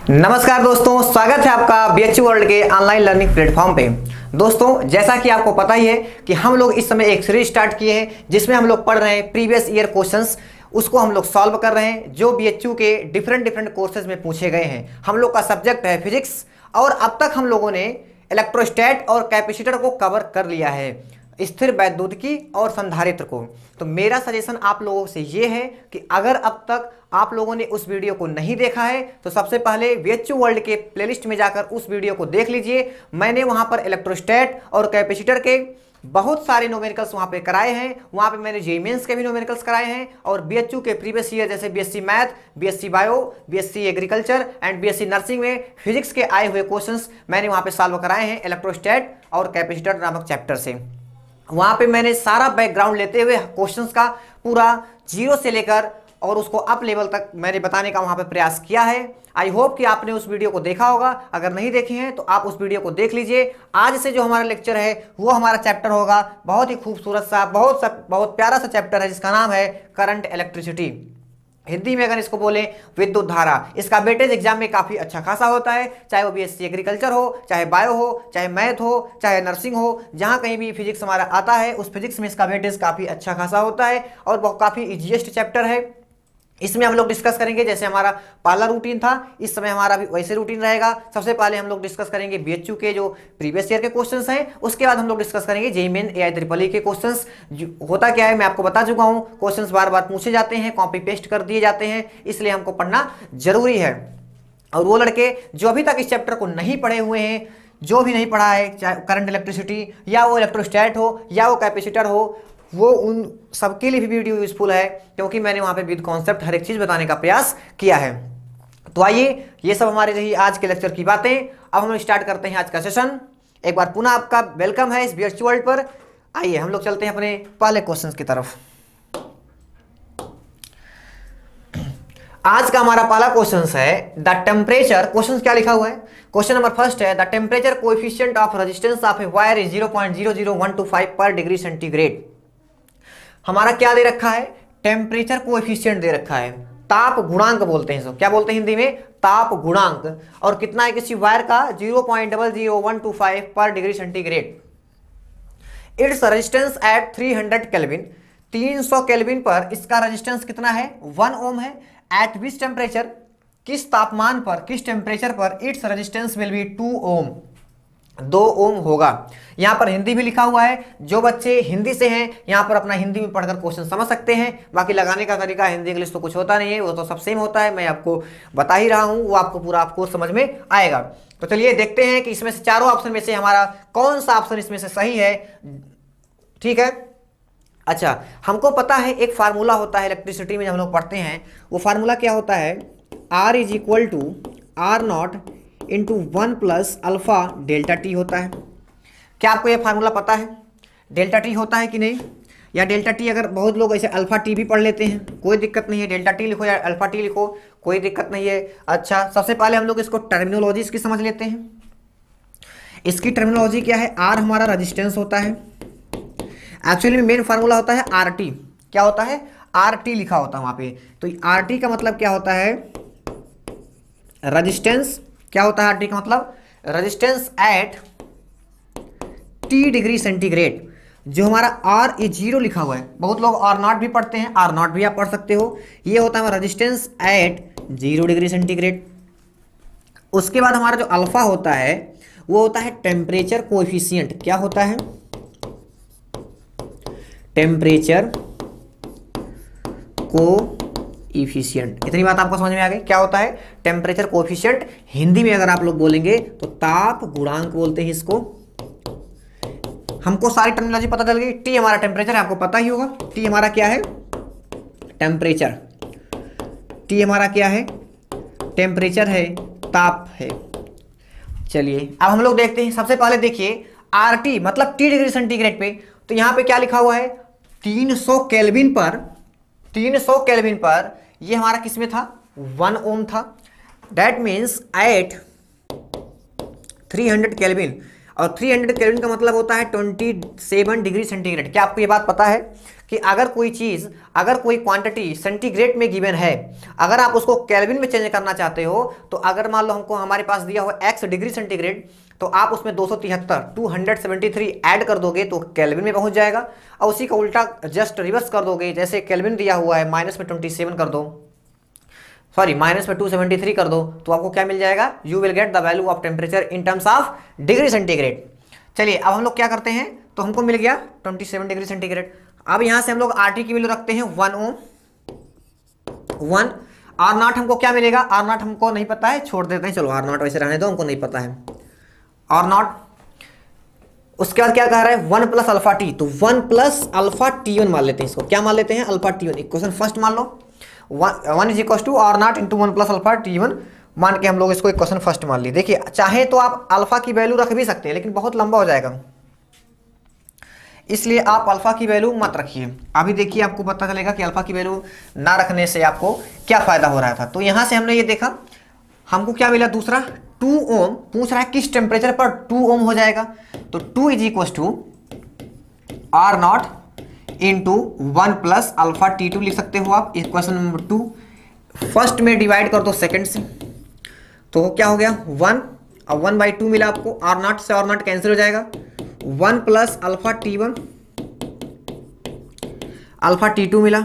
नमस्कार दोस्तों, स्वागत है आपका बीएचयू वर्ल्ड के ऑनलाइन लर्निंग प्लेटफॉर्म पे। दोस्तों, जैसा कि आपको पता ही है कि हम लोग इस समय एक सीरीज स्टार्ट किए हैं जिसमें हम लोग पढ़ रहे हैं प्रीवियस ईयर क्वेश्चंस, उसको हम लोग सॉल्व कर रहे हैं जो बीएचयू के डिफरेंट कोर्सेज में पूछे गए हैं। हम लोग का सब्जेक्ट है फिजिक्स और अब तक हम लोगों ने इलेक्ट्रोस्टैट और कैपेसिटर को कवर कर लिया है, स्थिर वैद्युतिकी और संधारित्र को। तो मेरा सजेशन आप लोगों से ये है कि अगर अब तक आप लोगों ने उस वीडियो को नहीं देखा है तो सबसे पहले बीएचयू वर्ल्ड के प्लेलिस्ट में जाकर उस वीडियो को देख लीजिए। मैंने वहां पर इलेक्ट्रोस्टैट और कैपेसिटर के बहुत सारे न्यूमेरिकल्स वहां पे कराए हैं। वहां पे मैंने जेईई मेंस के भी न्यूमेरिकल्स कराए हैं और बीएचयू के प्रीवियस ईयर जैसे BSc math, BSc bio, BSc agriculture and BSc nursing में फिजिक्स के आए हुए क्वेश्चंस मैंने वहां पे सॉल्व कराए हैं इलेक्ट्रोस्टैट और कैपेसिटर नामक चैप्टर से। वहां पे मैंने सारा बैकग्राउंड लेते हुए क्वेश्चंस का पूरा जीरो से लेकर और उसको अप लेवल तक मैंने बताने का वहां पे प्रयास किया है। आई होप कि आपने उस वीडियो को देखा होगा। अगर नहीं देखे हैं तो आप उस वीडियो को देख लीजिए। आज से जो हमारा लेक्चर है वो हमारा चैप्टर होगा बहुत ही खूबसूरत सा, बहुत प्यारा सा चैप्टर है जिसका नाम है करंट इलेक्ट्रिसिटी। हिंदी में अगर इसको बोले विद्युत धारा। इसका वेटेज एग्जाम में काफी अच्छा खासा होता है, चाहे वो बीएससी एग्रीकल्चर हो, चाहे बायो हो, चाहे मैथ हो, चाहे नर्सिंग हो, जहां कहीं भी फिजिक्स हमारा आता है उस फिजिक्स में इसका वेटेज काफी अच्छा खासा होता है और वो काफी इजीएस्ट चैप्टर है। इसमें हम लोग डिस्कस करेंगे जैसे हमारा पहला रूटीन था, इस समय हमारा भी वैसे रूटीन रहेगा। सबसे पहले हम लोग डिस्कस करेंगे बीएचयू के जो प्रीवियस ईयर के क्वेश्चंस हैं, उसके बाद हम लोग डिस्कस करेंगे JEE main AI triple E के क्वेश्चंस। होता क्या है मैं आपको बता चुका हूं, क्वेश्चंस बार बार पूछे जाते हैं, कॉपी पेस्ट कर दिए जाते हैं, इसलिए हमको पढ़ना जरूरी है। और वो लड़के जो अभी तक इस चैप्टर को नहीं पढ़े हुए हैं, जो भी नहीं पढ़ा है, चाहे करंट इलेक्ट्रिसिटी या वो इलेक्ट्रोस्टैट हो या वो कैपेसिटर हो, वो उन सबके लिए भी वीडियो यूजफुल है क्योंकि मैंने वहां पे विद कॉन्सेप्ट हर एक चीज बताने का प्रयास किया है। तो आइए, ये सब हमारे रही आज के लेक्चर की बातें। अब हम स्टार्ट करते हैं आज का सेशन। एक बार पुनः आपका वेलकम है इस बीएचयू वर्ल्ड पर। आइए हम लोग चलते हैं अपने पहले क्वेश्चन की तरफ। आज का हमारा पहला क्वेश्चन है द टेम्परेचर। क्वेश्चन क्या लिखा हुआ है? क्वेश्चन नंबर फर्स्ट है the temperature coefficient of resistance of a wire is 0.00125 पर डिग्री सेंटीग्रेड। हमारा क्या दे रखा है? टेम्परेचर कोएफिशिएंट दे रखा है, ताप गुणांक बोलते हैं इसको। क्या बोलते हैं हिंदी में? ताप गुणांक। और कितना है किसी वायर का? 0.00125 पर degree centigrade. Its resistance at 300 kelvin. 300 kelvin पर इसका रेजिस्टेंस कितना है? 1 ओम है। एट विच टेम्परेचर, किस तापमान पर, किस टेम्परेचर पर इट्स रेजिस्टेंस विल बी 2 ओम, 2 ओम होगा। यहां पर हिंदी भी लिखा हुआ है। जो बच्चे हिंदी से हैं यहां पर अपना हिंदी में पढ़कर क्वेश्चन समझ सकते हैं। बाकी लगाने का तरीका हिंदी इंग्लिश तो कुछ होता नहीं है, वो तो सब सेम होता है। मैं आपको बता ही रहा हूं, वो आपको पूरा आपको समझ में आएगा। तो चलिए देखते हैं कि इसमें से चारों ऑप्शन में से हमारा कौन सा ऑप्शन इसमें से सही है। ठीक है, अच्छा, हमको पता है एक फार्मूला होता है इलेक्ट्रिसिटी में जब हम लोग पढ़ते हैं, वो फार्मूला क्या होता है? R is equal to R0 into 1 plus alpha delta T होता है। क्या आपको यह फार्मूला पता है? डेल्टा टी होता है कि नहीं? या डेल्टा टी, अगर बहुत लोग ऐसे अल्फा टी भी पढ़ लेते हैं, कोई दिक्कत नहीं है, डेल्टा टी लिखो या अल्फा टी लिखो, कोई दिक्कत नहीं है। अच्छा, सबसे पहले हम लोग इसको टर्मिनोलॉजी इसकी समझ लेते हैं। इसकी टर्मिनोलॉजी क्या है? आर हमारा रजिस्टेंस होता है। एक्चुअली में मेन फार्मूला होता है आर टी। क्या होता है? आर टी लिखा होता है वहां पे। तो आर टी का मतलब क्या होता है? रजिस्टेंस। क्या होता है आर टी का मतलब? Resistance at T degree centigrade. जो हमारा आर ए 0 लिखा हुआ है, बहुत लोग आर नॉट भी पढ़ते हैं, आर नॉट भी आप पढ़ सकते हो। ये होता है हमारा रेजिस्टेंस एट 0 डिग्री सेंटीग्रेड। उसके बाद हमारा जो अल्फा होता है वो होता है टेम्परेचर कोएफिशिएंट। क्या होता है? Temperature coefficient. इतनी बात आपको समझ में आ गई? क्या होता है टेम्परेचर कोएफिशिएंट? हिंदी में अगर आप लोग बोलेंगे तो ताप गुणांक बोलते हैं इसको। हमको सारी टर्मिनोलॉजी पता चल गई। टी हमारा टेम्परेचर है, आपको पता ही होगा। टी हमारा क्या है? टेम्परेचर। टी हमारा क्या है? टेम्परेचर है, ताप है। चलिए अब हम लोग देखते हैं। सबसे पहले देखिए आर टी मतलब टी डिग्री सेंटीग्रेड पे, तो यहां पे क्या लिखा हुआ है? 300 केल्विन पर, 300 केल्विन पर ये हमारा किसमें था? 1 ओम था। दैट मीन्स एट 300 केल्विन, और 300 केल्विन का मतलब होता है 27 डिग्री सेंटीग्रेड। क्या आपको ये बात पता है कि अगर कोई क्वांटिटी सेंटीग्रेड में गिवन है, अगर आप उसको केल्विन में चेंज करना चाहते हो, तो अगर मान लो हमको हमारे पास दिया हो x डिग्री सेंटीग्रेड, तो आप उसमें 273 ऐड कर दोगे तो केल्विन में पहुंच जाएगा। और उसी का उल्टा जस्ट रिवर्स कर दोगे, जैसे केल्विन दिया हुआ है माइनस में 27 कर दो, सॉरी माइनस में 273 कर दो, तो आपको क्या मिल जाएगा, you will get the value of temperature in terms of degree centigrade. चलिए अब हम लोग क्या करते हैं, तो हमको मिल गया 27 डिग्री सेंटीग्रेड। अब यहां से हम लोग RT की वैल्यू रखते हैं 1 ओम 1। R0 हमको क्या मिलेगा, R0 हमको नहीं पता है, छोड़ देते हैं, चलो R0 वैसे रहने दो, हमको नहीं पता है R0। उसके बाद क्या कह रहा है 1 प्लस अल्फा टी, तो 1 प्लस अल्फा T1 मान लेते हैं, इसको क्या मान लेते हैं, अल्फा T1। इक्वेशन फर्स्ट मान लो 1 is equal to R0 into 1 plus alpha T1 मान के हम लोग इसको इक्वेशन फर्स्ट मान ली। देखिए चाहे तो आप अल्फा की वैल्यू रख भी सकते हैं, लेकिन बहुत लंबा हो जाएगा, इसलिए आप अल्फा की वैल्यू मत रखिए। अभी देखिए आपको पता चलेगा कि अल्फा की वैल्यू ना रखने से आपको क्या फायदा हो रहा था। तो यहां से हमने ये देखा, हमको क्या मिला, दूसरा 2 ओम पूछ रहा है किस टेम्परेचर पर 2 ओम हो जाएगा, तो 2 is equal to R0 into 1 plus alpha T2 लिख सकते हो आप। इक्वेशन नंबर 2 फर्स्ट में डिवाइड कर दो सेकंड से, तो क्या हो गया 1 और 1/2 मिला आपको, R0 से R0 कैंसिल हो जाएगा, 1 plus alpha T1 alpha T2 मिला,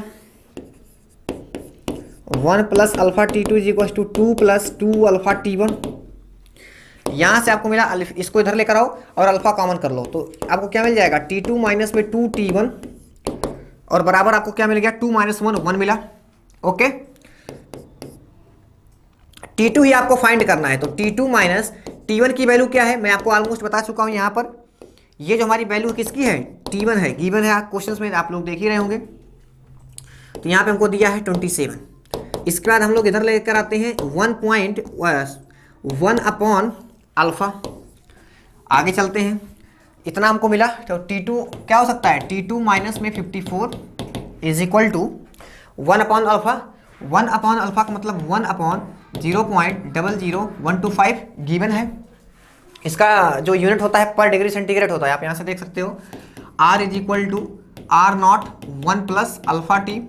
1 plus alpha T2 is equal to 2 plus 2 alpha T1। यहां से आपको मिला, इसको इधर लेकर आओ और अल्फा कॉमन कर लो, तो आपको क्या मिल जाएगा T2 माइनस में 2 T1 और बराबर आपको क्या मिल गया 2 माइनस 1 1 मिला। ओके, T2 ही आपको फाइंड करना है, तो T2 माइनस T1 की वैल्यू क्या है, मैं आपको ऑलमोस्ट बता चुका हूं। यहां पर ये जो हमारी वैल्यू किसकी है, T1 है, गिवन है क्वेश्चंस में, आप लोग देख ही रहे होंगे। तो यहाँ पे हमको दिया है 27। इसके बाद हम लोग इधर लेकर आते हैं 1.1 अपॉन अल्फा, आगे चलते हैं, इतना हमको मिला। तो T2 क्या हो सकता है, T2 माइनस में 54 is equal to 1 upon alpha. 1 upon alpha का मतलब 1 अपॉन 0.00125 गिवन है। इसका जो यूनिट होता है पर डिग्री सेंटीग्रेड होता है, आप यहाँ से देख सकते हो। R is equal to R0 1 plus alpha T,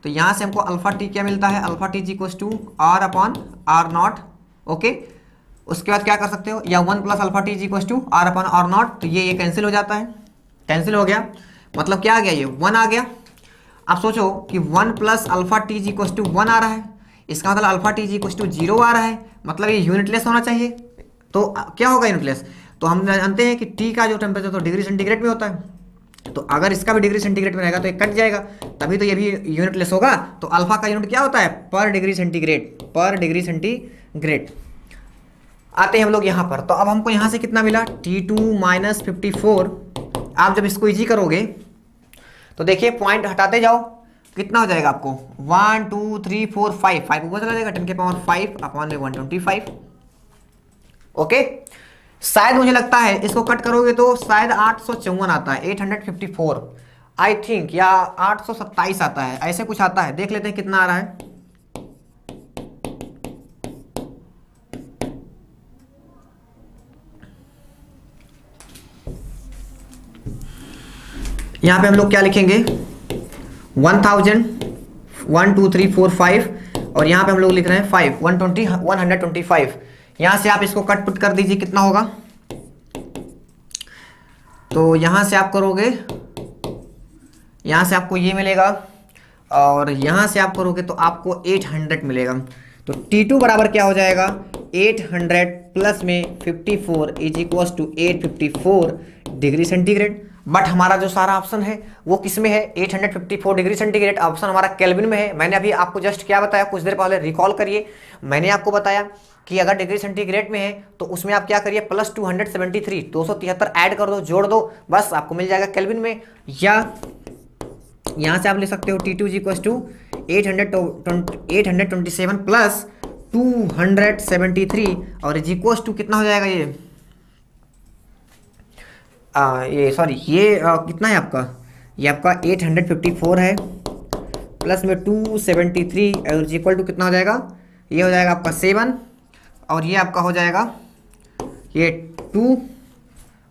तो यहाँ से हमको अल्फा टी क्या मिलता है, alpha T is equal to R upon R0। Okay, उसके बाद क्या कर सकते हो, या 1 plus alpha T is equal to R upon R0, तो ये कैंसिल हो जाता है, कैंसिल हो गया, मतलब क्या आ गया, ये 1 आ गया। अब सोचो कि 1 plus alpha T is equal to 1 आ रहा है, इसका मतलब alpha T is equal to 0 आ रहा है, मतलब ये यूनिटलेस होना चाहिए। तो क्या होगा यूनिटलेस, तो हम जानते हैं कि टी का जो टेम्परेचर तो डिग्री सेंटीग्रेड में होता है, तो अगर इसका भी डिग्री सेंटीग्रेड में रहेगा तो ये कट जाएगा, तभी तो ये भी यूनिटलेस होगा। तो अल्फा का यूनिट क्या होता है, पर डिग्री सेंटीग्रेड, पर डिग्री सेंटीग्रेड। आते हैं हम लोग यहाँ पर, तो अब हमको यहाँ से कितना मिला, T2 माइनस 54। आप जब इसको इजी करोगे तो देखिए पॉइंट हटाते जाओ, कितना हो जाएगा आपको 1 2 3 4 5 5 ऊपर चला जाएगा, 10 के पावर 5 अपॉन में 125। ओके, शायद मुझे लगता है इसको कट करोगे तो शायद 854 आता है, 854 आई थिंक, या 827 आता है, ऐसे कुछ आता है। देख लेते हैं कितना आ रहा है। यहां पे हम लोग क्या लिखेंगे 1000 1 2 3 4 5 और यहां पे हम लोग लिख रहे हैं 5 125। यहां से आप इसको कट पुट कर दीजिए, कितना होगा, तो यहां से आप करोगे, यहां से आपको ये मिलेगा और यहां से आप करोगे तो आपको 800 मिलेगा। तो T2 बराबर क्या हो जाएगा 800 प्लस में 54 is equal to 854 degree centigrade. But हमारा जो सारा ऑप्शन है वो किस में है, 854 डिग्री सेंटीग्रेड ऑप्शन हमारा केल्विन में है। मैंने अभी आपको जस्ट क्या बताया, कुछ देर पहले रिकॉल करिए, मैंने आपको बताया कि अगर डिग्री सेंटीग्रेड में है तो उसमें आप क्या करिए प्लस 273 273 ऐड कर दो, जोड़ दो, बस आपको मिल जाएगा केल्विन में। या यहाँ से आप ले सकते हो T2 is equal to 827 plus 273 और इज इक्वल टू कितना हो जाएगा ये सॉरी ये कितना है आपका, ये आपका 854 है प्लस में 273 और इज इक्वल टू कितना हो जाएगा, ये हो जाएगा आपका 7 और ये आपका हो जाएगा ये 2।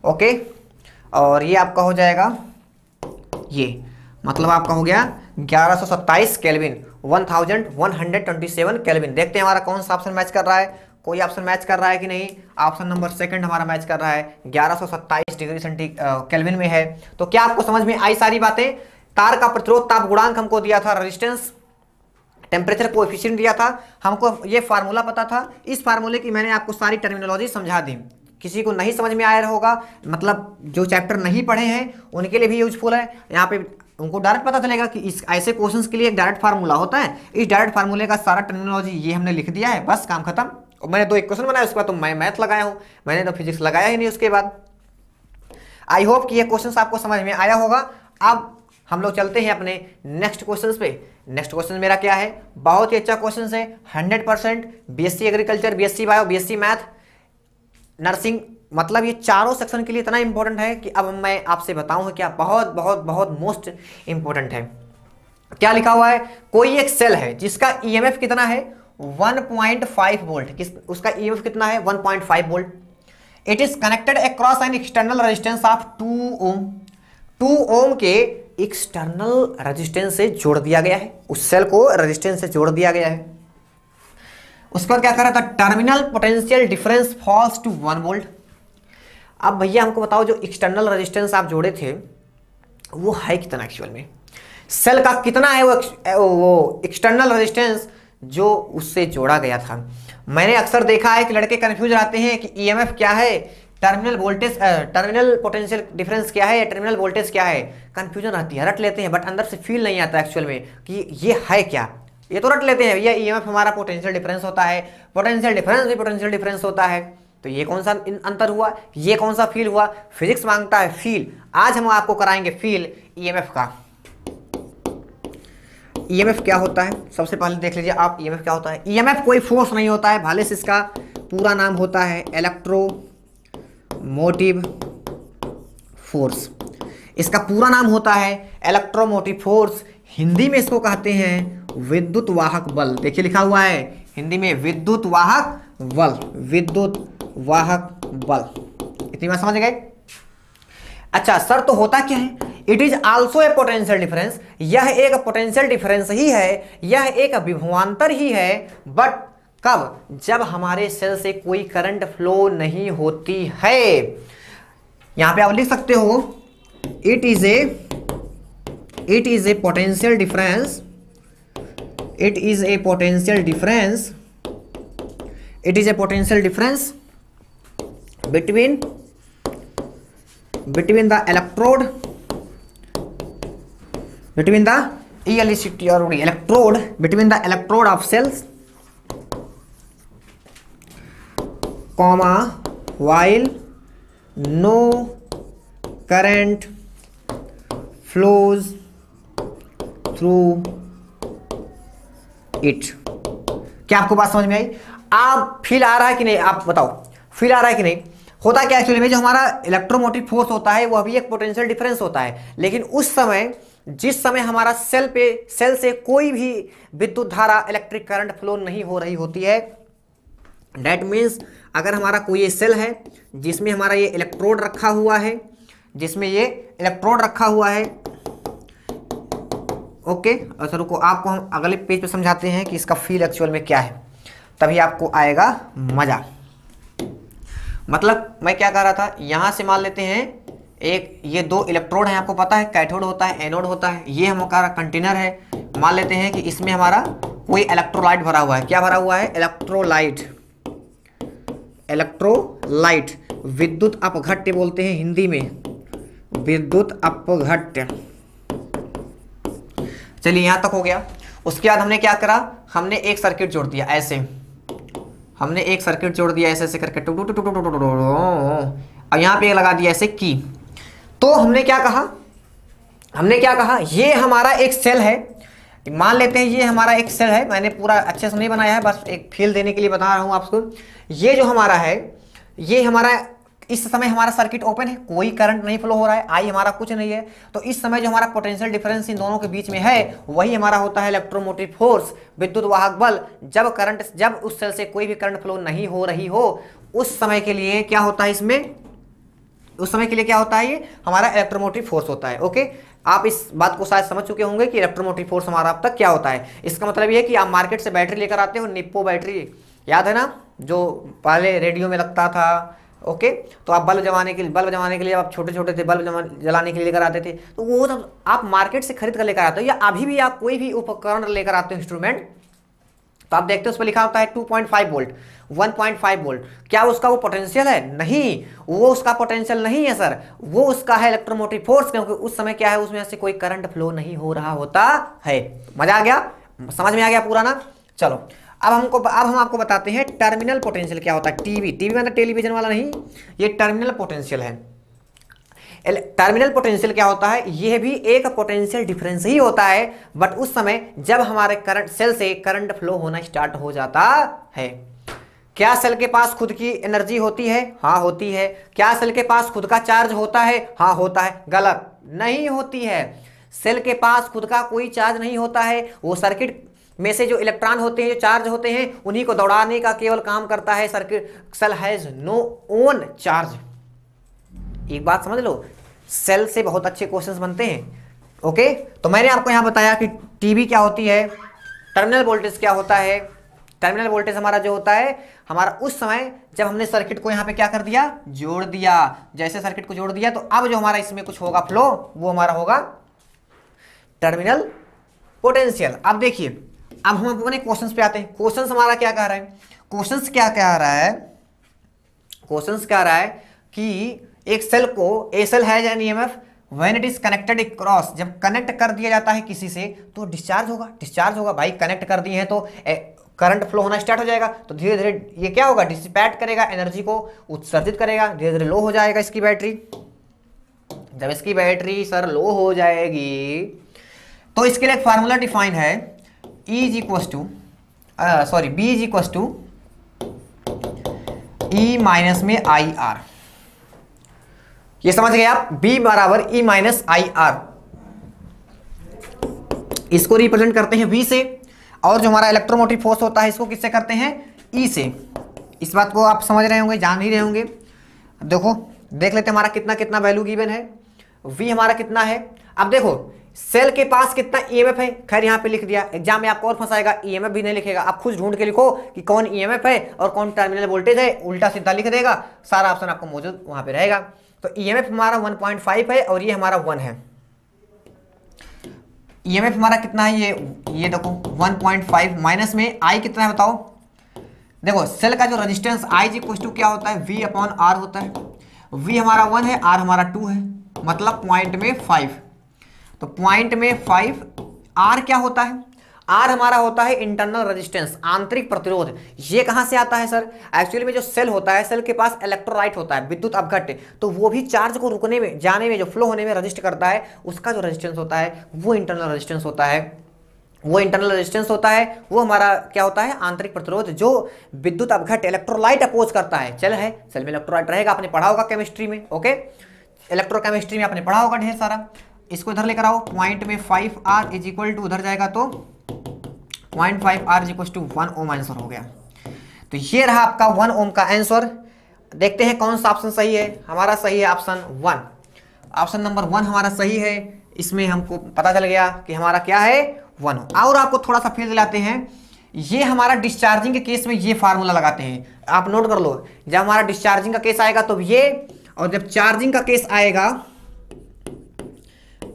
ओके, और ये आपका हो जाएगा ये, मतलब आपका हो गया 1127 केल्विन, 1127 केल्विन। देखते हैं हमारा कौन सा ऑप्शन मैच कर रहा है, कोई ऑप्शन मैच कर रहा है कि नहीं। ऑप्शन नंबर सेकंड हमारा मैच कर रहा है, 1127 डिग्री केल्विन में है। तो क्या आपको समझ में आई सारी बातें? तार का प्रतिरोध ताप गुणांक हमको दिया था, रेजिस्टेंस, टेम्परेचर कोएफिशिएंट दिया था, हमको ये फार्मूला पता था। इस फार्मूले की मैंने आपको सारी टर्मिनोलॉजी समझा दी। किसी को नहीं समझ में आया होगा, मतलब जो चैप्टर नहीं पढ़े हैं उनके लिए भी यूजफुल है। यहाँ पे उनको डायरेक्ट पता चलेगा कि इस ऐसे क्वेश्चंस के लिए एक डायरेक्ट फार्मूला होता है। इस डायरेक्ट फार्मूले का सारा टर्मिनोलॉजी ये हमने लिख दिया है, बस काम खत्म। और मैंने 2 इक्वेशन बनाया, उसके बाद तो मैं मैथ लगाया हूँ, मैंने तो फिजिक्स लगाया ही नहीं उसके बाद। आई होप कि ये क्वेश्चन आपको समझ में आया होगा। अब हम लोग चलते हैं अपने नेक्स्ट क्वेश्चन पे। नेक्स्ट क्वेश्चन मेरा क्या है, बहुत ही अच्छा क्वेश्चन है, 100% BSc agriculture, BSc bio, BSc math, nursing, मतलब ये चारों सेक्शन के लिए इतना इंपॉर्टेंट है कि अब मैं आपसे बताऊं क्या, बहुत बहुत बहुत मोस्ट इंपॉर्टेंट है। क्या लिखा हुआ है, कोई एक सेल है जिसका ईएमएफ कितना है 1.5 वोल्ट, उसका ईएमएफ कितना है 1.5 volt. It is connected across N external resistance of 2 ओम। 2 ओम के एक्सटर्नल रेजिस्टेंस से जोड़ दिया गया है, उस सेल को रेजिस्टेंस से जोड़ दिया गया है। उसके बाद क्या कर रहा था, terminal potential difference falls to 1 volt. अब भैया हमको बताओ, जो एक्सटर्नल रेजिस्टेंस आप जोड़े थे वो है कितना एक्चुअल में, सेल का कितना है वो एक्सटर्नल रेजिस्टेंस जो उससे जोड़ा गया था। मैंने अक्सर देखा है कि लड़के कंफ्यूज रहते हैं कि ईएमएफ क्या है, terminal voltage, terminal potential difference क्या है, टर्मिनल वोल्टेज क्या है, कंफ्यूजन रहती है, रट लेते हैं, बट अंदर से फील नहीं आता एक्चुअल में कि ये है क्या। ये तो रट लेते हैं भैया, ईएमएफ हमारा पोटेंशियल डिफरेंस होता है, पोटेंशियल डिफरेंस भी पोटेंशियल डिफरेंस होता है। तो ये कौन सा अंतर हुआ, ये कौन सा फील हुआ, फिजिक्स मांगता है फील। आज हम आपको कराएंगे फील ईएमएफ का। ईएमएफ क्या होता है, सबसे पहले देख लीजिए आप ईएमएफ क्या होता है। ईएमएफ कोई फोर्स नहीं होता है, भले से इसका पूरा नाम होता है इलेक्ट्रोमोटिव फोर्स। इसका पूरा नाम होता है इलेक्ट्रोमोटिव फोर्स, हिंदी में इसको कहते हैं विद्युत वाहक बल। देखिए लिखा हुआ है हिंदी में विद्युत वाहक बल, विद्युत वाहक बल। इतनी बात समझ गए। अच्छा सर, तो होता क्या है, it is also a potential difference, यह एक पोटेंशियल डिफरेंस ही है, यह एक विभवांतर ही है, बट कब, जब हमारे सेल से कोई करंट फ्लो नहीं होती है। यहां पे आप लिख सकते हो it is a potential difference, it is a potential difference between the electrode, between the electrode, between the electrode of cells, comma, while no current flows through it. क्या आपको बात समझ में आई? आप फील आ रहा है कि नहीं, आप बताओ फील आ रहा है कि नहीं। होता क्या एक्चुअली में, जो हमारा इलेक्ट्रोमोटिव फोर्स होता है वह भी एक पोटेंशियल डिफरेंस होता है, लेकिन उस समय, जिस समय हमारा सेल से कोई भी विद्युत धारा, इलेक्ट्रिक करंट फ्लो नहीं हो रही होती है, दैट मीन्स अगर हमारा कोई सेल है जिसमें हमारा ये इलेक्ट्रोड रखा हुआ है, जिसमें ये इलेक्ट्रोड रखा हुआ है, ओके। और सर को आपको हम अगले पेज पे समझाते हैं कि इसका फील एक्चुअल में क्या है, तभी आपको आएगा मजा। मतलब मैं क्या कह रहा था, यहां से मान लेते हैं एक, ये 2 इलेक्ट्रोड हैं, आपको पता है कैथोड होता है, एनोड होता है, ये हमारा कंटेनर है। मान लेते हैं कि इसमें हमारा कोई इलेक्ट्रोलाइट भरा हुआ है। क्या भरा हुआ है, इलेक्ट्रोलाइट, विद्युत अपघट्य बोलते हैं हिंदी में, विद्युत अपघट्य। चलिए यहां तक हो गया। उसके बाद हमने क्या करा, हमने एक सर्किट जोड़ दिया ऐसे, हमने एक सर्किट जोड़ दिया ऐसे ऐसे करके, और यहां पे लगा दिया ऐसे की। तो हमने क्या कहा, ये हमारा एक सेल है, मान लेते हैं ये हमारा एक सेल है। मैंने पूरा अच्छे से नहीं बनाया है, बस एक फील देने के लिए बता रहा हूं आपको। ये जो हमारा है, ये हमारा इस समय हमारा सर्किट ओपन है, कोई करंट नहीं फ्लो हो रहा है, आई हमारा कुछ नहीं है। तो इस समय जो हमारा पोटेंशियल डिफरेंस इन दोनों के बीच में है, वही हमारा होता है इलेक्ट्रोमोटिव फोर्स, विद्युत वाहक बल। जब उस सेल से कोई भी करंट फ्लो नहीं हो रही हो, उस समय के लिए क्या होता है, इसमें उस समय के लिए क्या होता है, ये हमारा इलेक्ट्रोमोटिव फोर्स होता है। ओके, आप इस बात को शायद समझ चुके होंगे कि इलेक्ट्रोमोटिव फोर्स हमारा अब तक क्या होता है। इसका मतलब ये है कि आप मार्केट से बैटरी लेकर आते हो, निप्पो बैटरी, याद है ना, जो पहले रेडियो में लगता था। ओके, तो आप बल्ब जलाने के लिए आप छोटे छोटे थे, बल्ब जलाने के लिए लेकर आते थे, तो वो तब आप मार्केट से खरीद कर लेकर आते हो, या अभी भी आप कोई भी उपकरण लेकर आते हो, इंस्ट्रूमेंट, तो आप देखते हो उस पर लिखा होता है 2.5 वोल्ट, 1.5 वोल्ट। क्या उसका वो पोटेंशियल है? नहीं, वो उसका पोटेंशियल नहीं है सर, वो उसका है इलेक्ट्रोमोटिव फोर्स, क्योंकि उस समय क्या है, उसमें से कोई करंट फ्लो नहीं हो रहा होता है। मजा आ गया, समझ में आ गया पूरा ना? चलो अब हम आपको बताते हैं टर्मिनल पोटेंशियल क्या होता है। टीवी मतलब टेलीविजन वाला नहीं, ये टर्मिनल पोटेंशियल है। टर्मिनल पोटेंशियल क्या होता है? यह भी एक पोटेंशियल डिफरेंस ही होता है, बट उस समय जब हमारे करंट सेल से करंट फ्लो होना स्टार्ट हो जाता है। क्या सेल के पास खुद की एनर्जी होती है? हाँ होती है। क्या सेल के पास खुद का चार्ज होता है? हाँ होता है। गलत, नहीं होती है। सेल के पास खुद का कोई चार्ज नहीं होता है, वो सर्किट में से जो इलेक्ट्रॉन होते हैं, जो चार्ज होते हैं, उन्हीं को दौड़ाने का केवल काम करता है circuit. Cell has no own charge. एक बात समझ लो, सेल से बहुत अच्छे क्वेश्चंस बनते हैं। ओके, तो मैंने आपको यहां बताया कि टीवी क्या होती है, टर्मिनल वोल्टेज क्या होता है। टर्मिनल वोल्टेज हमारा जो होता है, हमारा उस समय जब हमने सर्किट को यहां पे क्या कर दिया, जोड़ दिया। जैसे सर्किट को जोड़ दिया तो अब जो हमारा इसमें कुछ होगा फ्लो, वो हमारा होगा टर्मिनल पोटेंशियल। अब देखिए, अब हम अपने क्वेश्चंस पे आते हैं। क्वेश्चंस हमारा क्या कह रहा है? क्वेश्चंस क्या कह रहा है? क्वेश्चंस कह रहा है कि एक सेल को, a cell has an EMF when it is connected across, जब कनेक्ट कर दिया जाता है किसी से तो डिस्चार्ज होगा। डिस्चार्ज होगा भाई, कनेक्ट कर दिए हैं तो करंट फ्लो होना स्टार्ट हो जाएगा, तो धीरे धीरे ये क्या होगा, डिसिपेट करेगा, एनर्जी को उत्सर्जित करेगा, धीरे धीरे लो हो जाएगा इसकी बैटरी। जब इसकी बैटरी सर लो हो जाएगी तो इसके लिए एक फार्मूला डिफाइन है, E is equal to B is equal to E minus में IR। ये समझ गए आप? B बराबर E माइनस IR। इसको रिप्रेजेंट करते हैं V से, और जो हमारा इलेक्ट्रोमोटिव फोर्स होता है इसको किससे करते हैं? E से। इस बात को आप समझ रहे होंगे, जान ही रहे होंगे। देखो देख लेते हैं हमारा कितना कितना वैल्यू गिवन है। V हमारा कितना है? अब देखो सेल के पास कितना ईएमएफ है, खैर यहाँ पे लिख दिया। एग्जाम में आपको और फंसाएगा, ईएमएफ भी नहीं लिखेगा, आप खुद ढूंढ के लिखो कि कौन ईएमएफ है और कौन टर्मिनल वोल्टेज है, उल्टा सीधा लिख देगा, सारा ऑप्शन आपको मौजूद वहां पे रहेगा। तो ईएमएफ हमारा 1.5 है और ये हमारा 1 है। ईएमएफ हमारा कितना है? ये देखो 1.5 माइनस में आई कितना है बताओ? देखो सेल का जो रेजिस्टेंस आई जी इक्वल टू क्या होता है? V अपॉन R होता है। V हमारा 1 है, R हमारा 2 है, मतलब पॉइंट में 5। तो पॉइंट में 5, R क्या होता है? R हमारा होता है इंटरनल रेजिस्टेंस, आंतरिक प्रतिरोध। ये कहां से आता है सर? एक्चुअली में जो सेल होता है, सेल के पास इलेक्ट्रोलाइट होता है, विद्युत अपघट्य, तो वो भी चार्ज को रुकने में, जाने में, जो फ्लो होने में रजिस्ट करता है, उसका जो रेजिस्टेंस होता है वो इंटरनल रेजिस्टेंस होता है। वो इंटरनल रेजिस्टेंस होता है, वो हमारा क्या होता है? आंतरिक प्रतिरोध, जो विद्युत अपघट्य, इलेक्ट्रोलाइट अपोज करता है। चल है, सेल में इलेक्ट्रोलाइट रहेगा, आपने पढ़ा होगा केमिस्ट्री में। ओके, इलेक्ट्रोकेमिस्ट्री में आपने पढ़ा होगा ढेर सारा। इसको इधर लेकर आओ, पॉइंट में 5R इज इक्वल टू, उधर जाएगा तो 0.5R is equal to 1 ohm answer हो गया। तो ये रहा आपका 1 ओम का आंसर। देखते हैं कौन सा ऑप्शन सही है। हमारा सही है ऑप्शन 1। ऑप्शन नंबर 1 हमारा सही है। इसमें हमको पता चल गया कि हमारा क्या है, 1 ओम। और आपको थोड़ा सा फिर दिलाते हैं, ये हमारा डिस्चार्जिंग के केस में ये फार्मूला लगाते हैं, आप नोट कर लो। जब हमारा डिस्चार्जिंग का केस आएगा तो ये, और जब चार्जिंग का केस आएगा,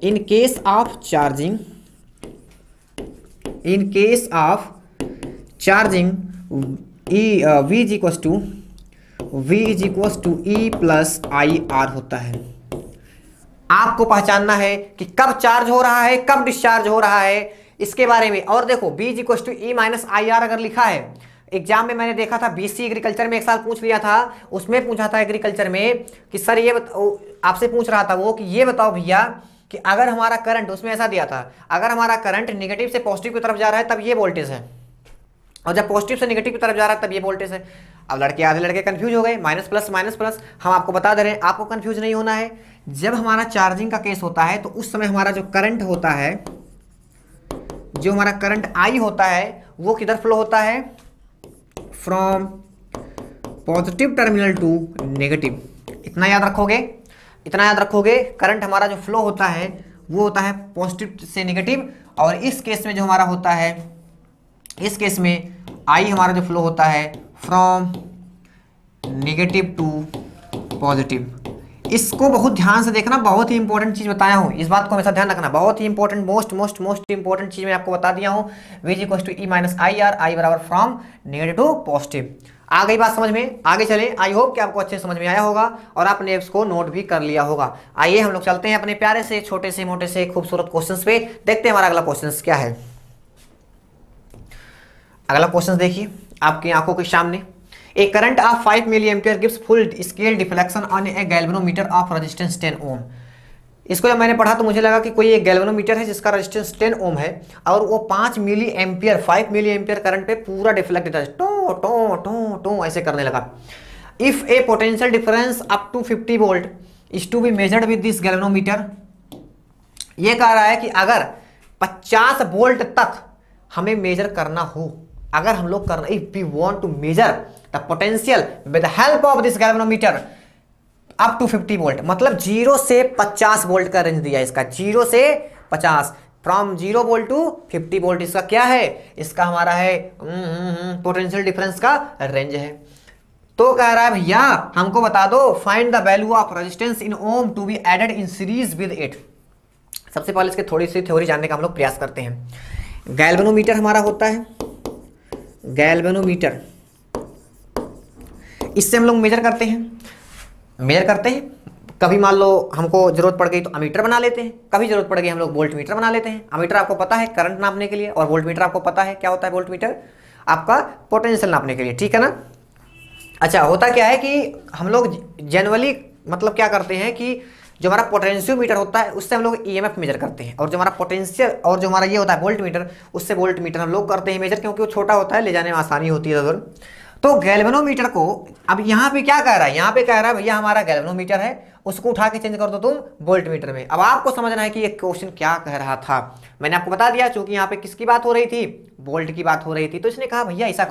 in case of charging, in case of charging V is equal to E plus IR होता है। आपको पहचानना है कि कब चार्ज हो रहा है, कब डिस्चार्ज हो रहा है, इसके बारे में। और देखो B is equal to E minus IR अगर लिखा है, एग्जाम में मैंने देखा था, BC एग्रीकल्चर में एक साल पूछ लिया था, उसमें पूछा था एग्रीकल्चर में कि सर ये आपसे पूछ रहा था वो कि ये बताओ भैया कि अगर हमारा करंट, उसमें ऐसा दिया था, अगर हमारा करंट नेगेटिव से पॉजिटिव की तरफ जा रहा है तब ये वोल्टेज है, और जब पॉजिटिव से नेगेटिव की तरफ जा रहा है तब ये वोल्टेज है। अब आधे लड़के कंफ्यूज हो गए, माइनस प्लस। हम आपको बता दे रहे हैं, आपको कंफ्यूज नहीं होना है। जब हमारा चार्जिंग का केस होता है तो उस समय हमारा जो करंट होता है, जो हमारा करंट I होता है, वो किधर फ्लो होता है? From positive terminal to negative. इतना याद रखोगे, करंट हमारा जो फ्लो होता है वो होता है पॉजिटिव से नेगेटिव, और इस केस में जो हमारा होता है, इस केस में आई हमारा जो फ्लो होता है फ्रॉम नेगेटिव टू पॉजिटिव। इसको बहुत ध्यान से देखना, बहुत ही इंपॉर्टेंट चीज बताया हूं, इस बात को हमेशा ध्यान रखना, बहुत ही इंपॉर्टेंट, मोस्ट इंपॉर्टेंट चीज मैं आपको बता दिया हूं। v is equal to E minus I R, I बराबर फ्रॉम नेगेटिव टू पॉजिटिव। आ गई बात समझ में? आगे चले, आई होप कि आपको अच्छे समझ में आया होगा और आपने इसको नोट भी कर लिया होगा। आइए हम लोग चलते हैं अपने प्यारे से छोटे से मोटे से खूबसूरत क्वेश्चन पे, देखते हैं हमारा अगला क्वेश्चन क्या है। अगला क्वेश्चन देखिए आपकी आंखों के सामने, a current of 5 milliampere gives full scale deflection on a galvanometer of resistance 10 ohm. इसको जब मैंने पढ़ा तो मुझे लगा कि कोई एक गैल्वेनोमीटर है जिसका रेजिस्टेंस 10 ओम है और वो 5 मिली एम्पियर करंट पे पूरा डिफ्लेक्ट होता है, टो टो टो टो ऐसे करने लगा। If a potential difference up to 50 volt is to be measured with this galvanometer, ये कह रहा है कि अगर 50 वोल्ट तक हमें मेजर करना हो, अगर हम लोग करना, if we want to measure the potential with the help of this galvanometer up to 50 volt, मतलब 0 से 50 वोल्ट का रेंज दिया है इसका, 0 से 50, फ्रॉम 0 वोल्ट टू 50 वोल्ट इसका क्या है, इसका हमारा है पोटेंशियल डिफरेंस का रेंज है। तो कह रहा है भैया हमको बता दो, find the value of resistance in ohm to be added in series with it. सबसे पहले इसके थोड़ी सी थ्योरी जानने का हम लोग प्रयास करते हैं। गैल्वेनोमीटर हमारा होता है, गैल्वेनोमीटर, इससे हम लोग मेजर करते हैं। कभी मान लो हमको जरूरत पड़ गई तो अमीटर बना लेते हैं, कभी जरूरत पड़ गई हम लोग वोल्ट मीटर बना लेते हैं। अमीटर आपको पता है करंट नापने के लिए, और वोल्ट मीटर आपको पता है क्या होता है, वोल्ट मीटर आपका पोटेंशियल नापने के लिए, ठीक है ना। अच्छा, होता क्या है कि हम लोग जनरली मतलब क्या करते हैं कि जो हमारा पोटेंशियोमीटर होता है उससे हम लोग ईएमएफ मेजर करते हैं, और जो हमारा पोटेंशियल और जो हमारा ये होता है वोल्ट मीटर, उससे वोल्ट मीटर हम लोग करते हैं मेजर, क्योंकि वो छोटा होता है, ले जाने में आसानी होती है इधर। तो गैल्वेनोमीटर को अब यहाँ पे क्या कह रहा है, यहाँ पे कह रहा है भैया हमारा गैल्वेनोमीटर है, उसको उठा के चेंज कर दो तुम वोल्ट मीटर में। अब आपको समझना है कि ये क्वेश्चन क्या कह रहा था। मैंने आपको बता दिया, चूंकि यहाँ पे किसकी बात हो रही थी, वोल्ट की बात हो रही थी, तो इसने कहा भैया ऐसा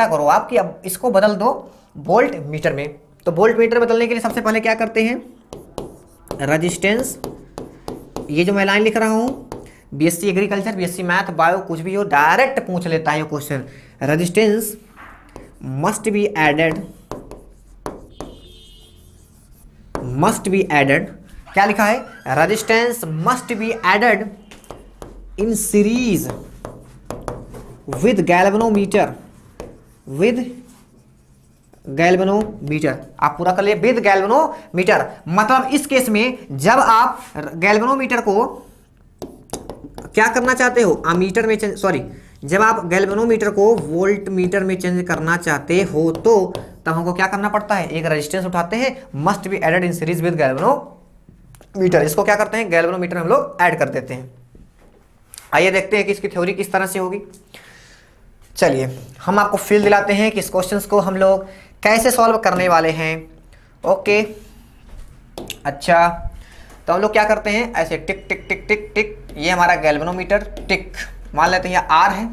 करो आप कि अब इसको बदल दो वोल्ट मीटर में। तो वोल्ट मीटर बदलने के लिए सबसे पहले क्या करते हैं, रेजिस्टेंस, ये जो मैं लाइन लिख रहा हूँ, BSc agriculture, BSc math, bio, कुछ भी हो, डायरेक्ट पूछ लेता है ये question. Resistance must be added, क्या लिखा है, resistance must be added in series with galvanometer, आप पूरा कर लिए, विद गैल्वेनोमीटर। मतलब इस केस में जब आप गैल्वेनोमीटर को क्या करना चाहते हो, अमीटर में चेंज, सॉरी, जब आप गैल्वेनोमीटर को वोल्ट मीटर में चेंज करना चाहते हो तो तब हमको क्या करना पड़ता है, एक रेजिस्टेंस उठाते हैं, must be added in series with galvanometer, इसको क्या करते हैं गैल्वेनोमीटर में हम लोग ऐड कर देते हैं। आइए देखते हैं कि इसकी थ्योरी किस तरह से होगी। चलिए हम आपको फील दिलाते हैं कि इस क्वेश्चन को हम लोग कैसे सॉल्व करने वाले हैं। ओके, अच्छा, तो हम लोग क्या करते हैं, ऐसे टिक टिक टिक टिक टिक, ये हमारा गैल्वेनोमीटर टिक, मान लेते हैं ये आर है,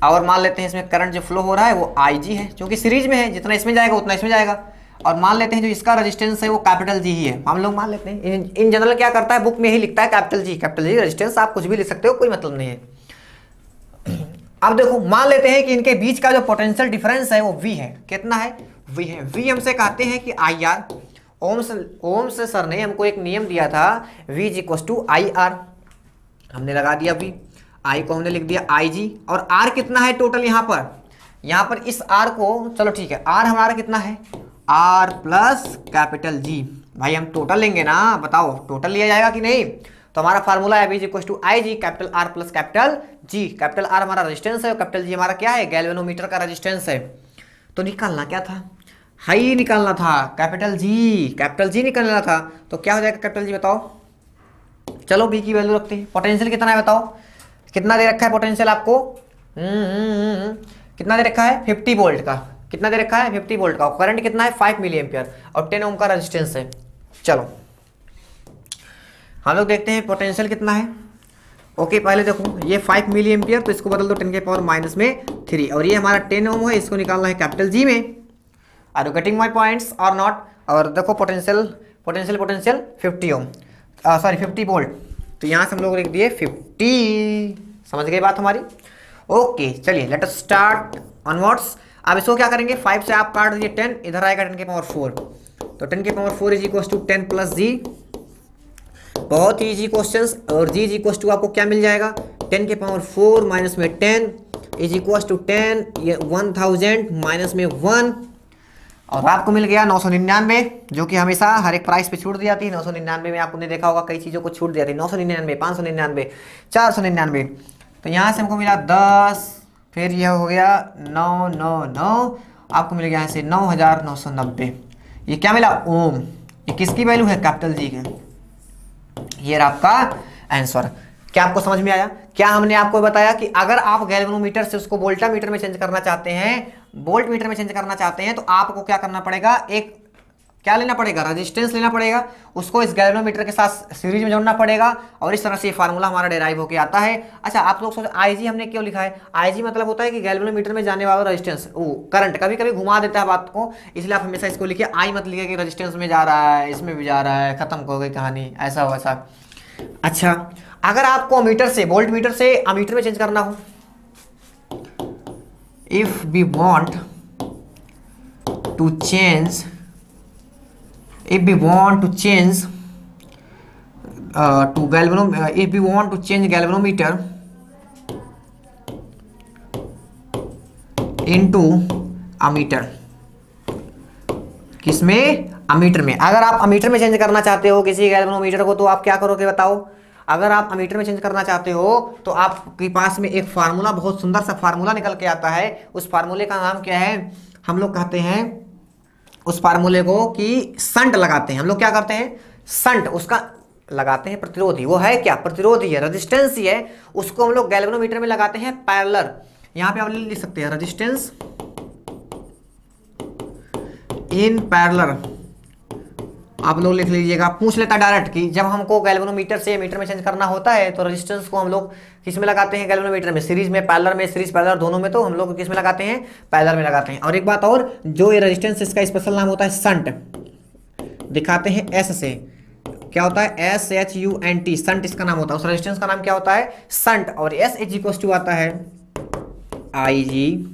और मान लेते हैं इसमें करंट जो फ्लो हो रहा है वो आई जी है, क्योंकि सीरीज में है, जितना इसमें जाएगा उतना इसमें जाएगा। और मान लेते हैं जो इसका रेजिस्टेंस है वो कैपिटल जी ही है, हम लोग मान लेते हैं। इन जनरल क्या करता है, बुक में ही लिखता है कैपिटल जी रेजिस्टेंस, आप कुछ भी लिख सकते हो, कोई मतलब नहीं है। अब देखो, मान लेते हैं कि इनके बीच का जो पोटेंशियल डिफरेंस है वो V है, कितना है, V है। V हमसे कहते हैं कि IR, ओम्स सर ने हमको एक नियम दिया था, V = IR, हमने लगा दिया V, I को हमने लिख दिया IG, और R कितना है टोटल यहाँ पर इस R को, चलो ठीक है, R हमारा कितना है, R प्लस कैपिटल G। भाई हम टोटल लेंगे ना, बताओ टोटल लिया जाएगा कि नहीं। तो हमारा फार्मूला है V = IG, capital R plus capital G। Capital R हमारा रेजिस्टेंस है और कैपिटल G हमारा क्या है, गैल्वेनोमीटर का रेजिस्टेंस है। तो निकालना क्या था, हाई निकालना था, कैपिटल G निकालना था। तो क्या हो जाएगा कैपिटल G, बताओ। चलो B की वैल्यू रखते हैं। पोटेंशियल कितना है बताओ, कितना दे रखा है पोटेंशियल आपको, कितना दे रखा है, 50 वोल्ट का, कितना दे रखा है, 50 वोल्ट का। करंट कितना है, 5 मिली एम्पियर, और 10 ओम का रेजिस्टेंस है। चलो हम लोग देखते हैं पोटेंशियल कितना है। ओके, पहले देखो ये 5 मिली एम्पियर, तो इसको बदल दो 10⁻³ और ये हमारा 10 ओम है, इसको निकालना है कैपिटल जी में। Are you getting my points और नॉट। और देखो पोटेंशियल 50 ओम, सॉरी 50 वोल्ट, तो यहाँ से हम लोग लिख दिए 50। समझ गए बात हमारी? ओके चलिए लेट अस स्टार्ट ऑनवर्ड्स। अब इसको क्या करेंगे, 5 से आप काट दीजिए 10, इधर आएगा 10 की पावर 4, तो 10 की power 4 is equal to 10 plus G. बहुत ही इजी क्वेश्चंस। और जी इज इक्वल टू आपको क्या मिल जाएगा, 10 की पावर 4 माइनस में 10 इज इक्वल टू 10, ये 1000 माइनस में 1, और आपको मिल गया 999, जो कि हमेशा हर एक प्राइस पे छूट दी जाती है। 999 में आपने देखा होगा कई चीज़ों को छूट दी जाती है, 999, 599, 499। तो यहाँ से हमको मिला 10, फिर यह हो गया 999, आपको मिल गया यहाँ से 9990। ये क्या मिला, ओम। ये किसकी वैल्यू है, कैपिटल जी के। ये रहा आपका आंसर। क्या आपको समझ में आया? क्या हमने आपको बताया कि अगर आप गैल्वेनोमीटर से उसको वोल्टामीटर में चेंज करना चाहते हैं, वोल्ट मीटर में चेंज करना चाहते हैं, तो आपको क्या करना पड़ेगा, एक क्या लेना पड़ेगा, रेजिस्टेंस लेना पड़ेगा, उसको इस गैल्वेनोमीटर के साथ सीरीज में जोड़ना पड़ेगा, और इस तरह से ये फार्मूला हमारा डेराइव होकर आता है। अच्छा आप लोग सोचो आईजी हमने क्यों लिखा है, आईजी मतलब होता है कि गैल्वेनोमीटर में जाने वाला रेजिस्टेंस, वो करंट कभी कभी घुमा देता है बात को, इसलिए आप हमेशा इसको लिखिए। आई मत लिखिए कि रेजिस्टेंस में जा रहा है, इसमें भी जा रहा है, खत्म हो गई कहानी, ऐसा वैसा। अच्छा अगर आपको अमीटर से वोल्ट मीटर से अमीटर में चेंज करना हो, if we want to change, if we want to change to if we want to change galvanometer into ammeter, किसमें, अमीटर में। अगर आप अमीटर में चेंज करना चाहते हो किसी गैल्वेनोमीटर को, तो आप क्या करोगे बताओ। अगर आप अमीटर में चेंज करना चाहते हो तो आपके पास में एक फार्मूला, बहुत सुंदर सा फार्मूला निकल के आता है। उस फार्मूले का नाम क्या है, हम लोग कहते हैं उस फार्मूले को कि संट लगाते हैं। हम लोग क्या करते हैं, संट उसका लगाते हैं, प्रतिरोधी। वो है क्या, प्रतिरोधी है, रेजिस्टेंस ही है। उसको हम लोग गैल्वेनोमीटर में लगाते हैं पैरेलल। यहाँ पे आप लिख सकते हैं रेजिस्टेंस इन पैरेलल, आप लोग लिख लीजिएगा। पूछ लेता डायरेक्ट कि जब हमको गैल्वेनोमीटर से मीटर में चेंज करना होता है तो रेजिस्टेंस को हम लोग किस में लगाते हैं, गैल्वेनोमीटर में, सीरीज में, पैरेलल में, सीरीज पैरेलल दोनों में, तो हम लोग किस में लगाते हैं, पैरेलल में लगाते हैं। और एक बात और, जो ये रेजिस्टेंस इसका स्पेशल नाम होता है संट, दिखाते हैं एस से, क्या होता है, SHUNT, संट इसका नाम होता है। उस रेजिस्टेंस का नाम क्या होता है, संट। और एस इज इक्वल टू आता है I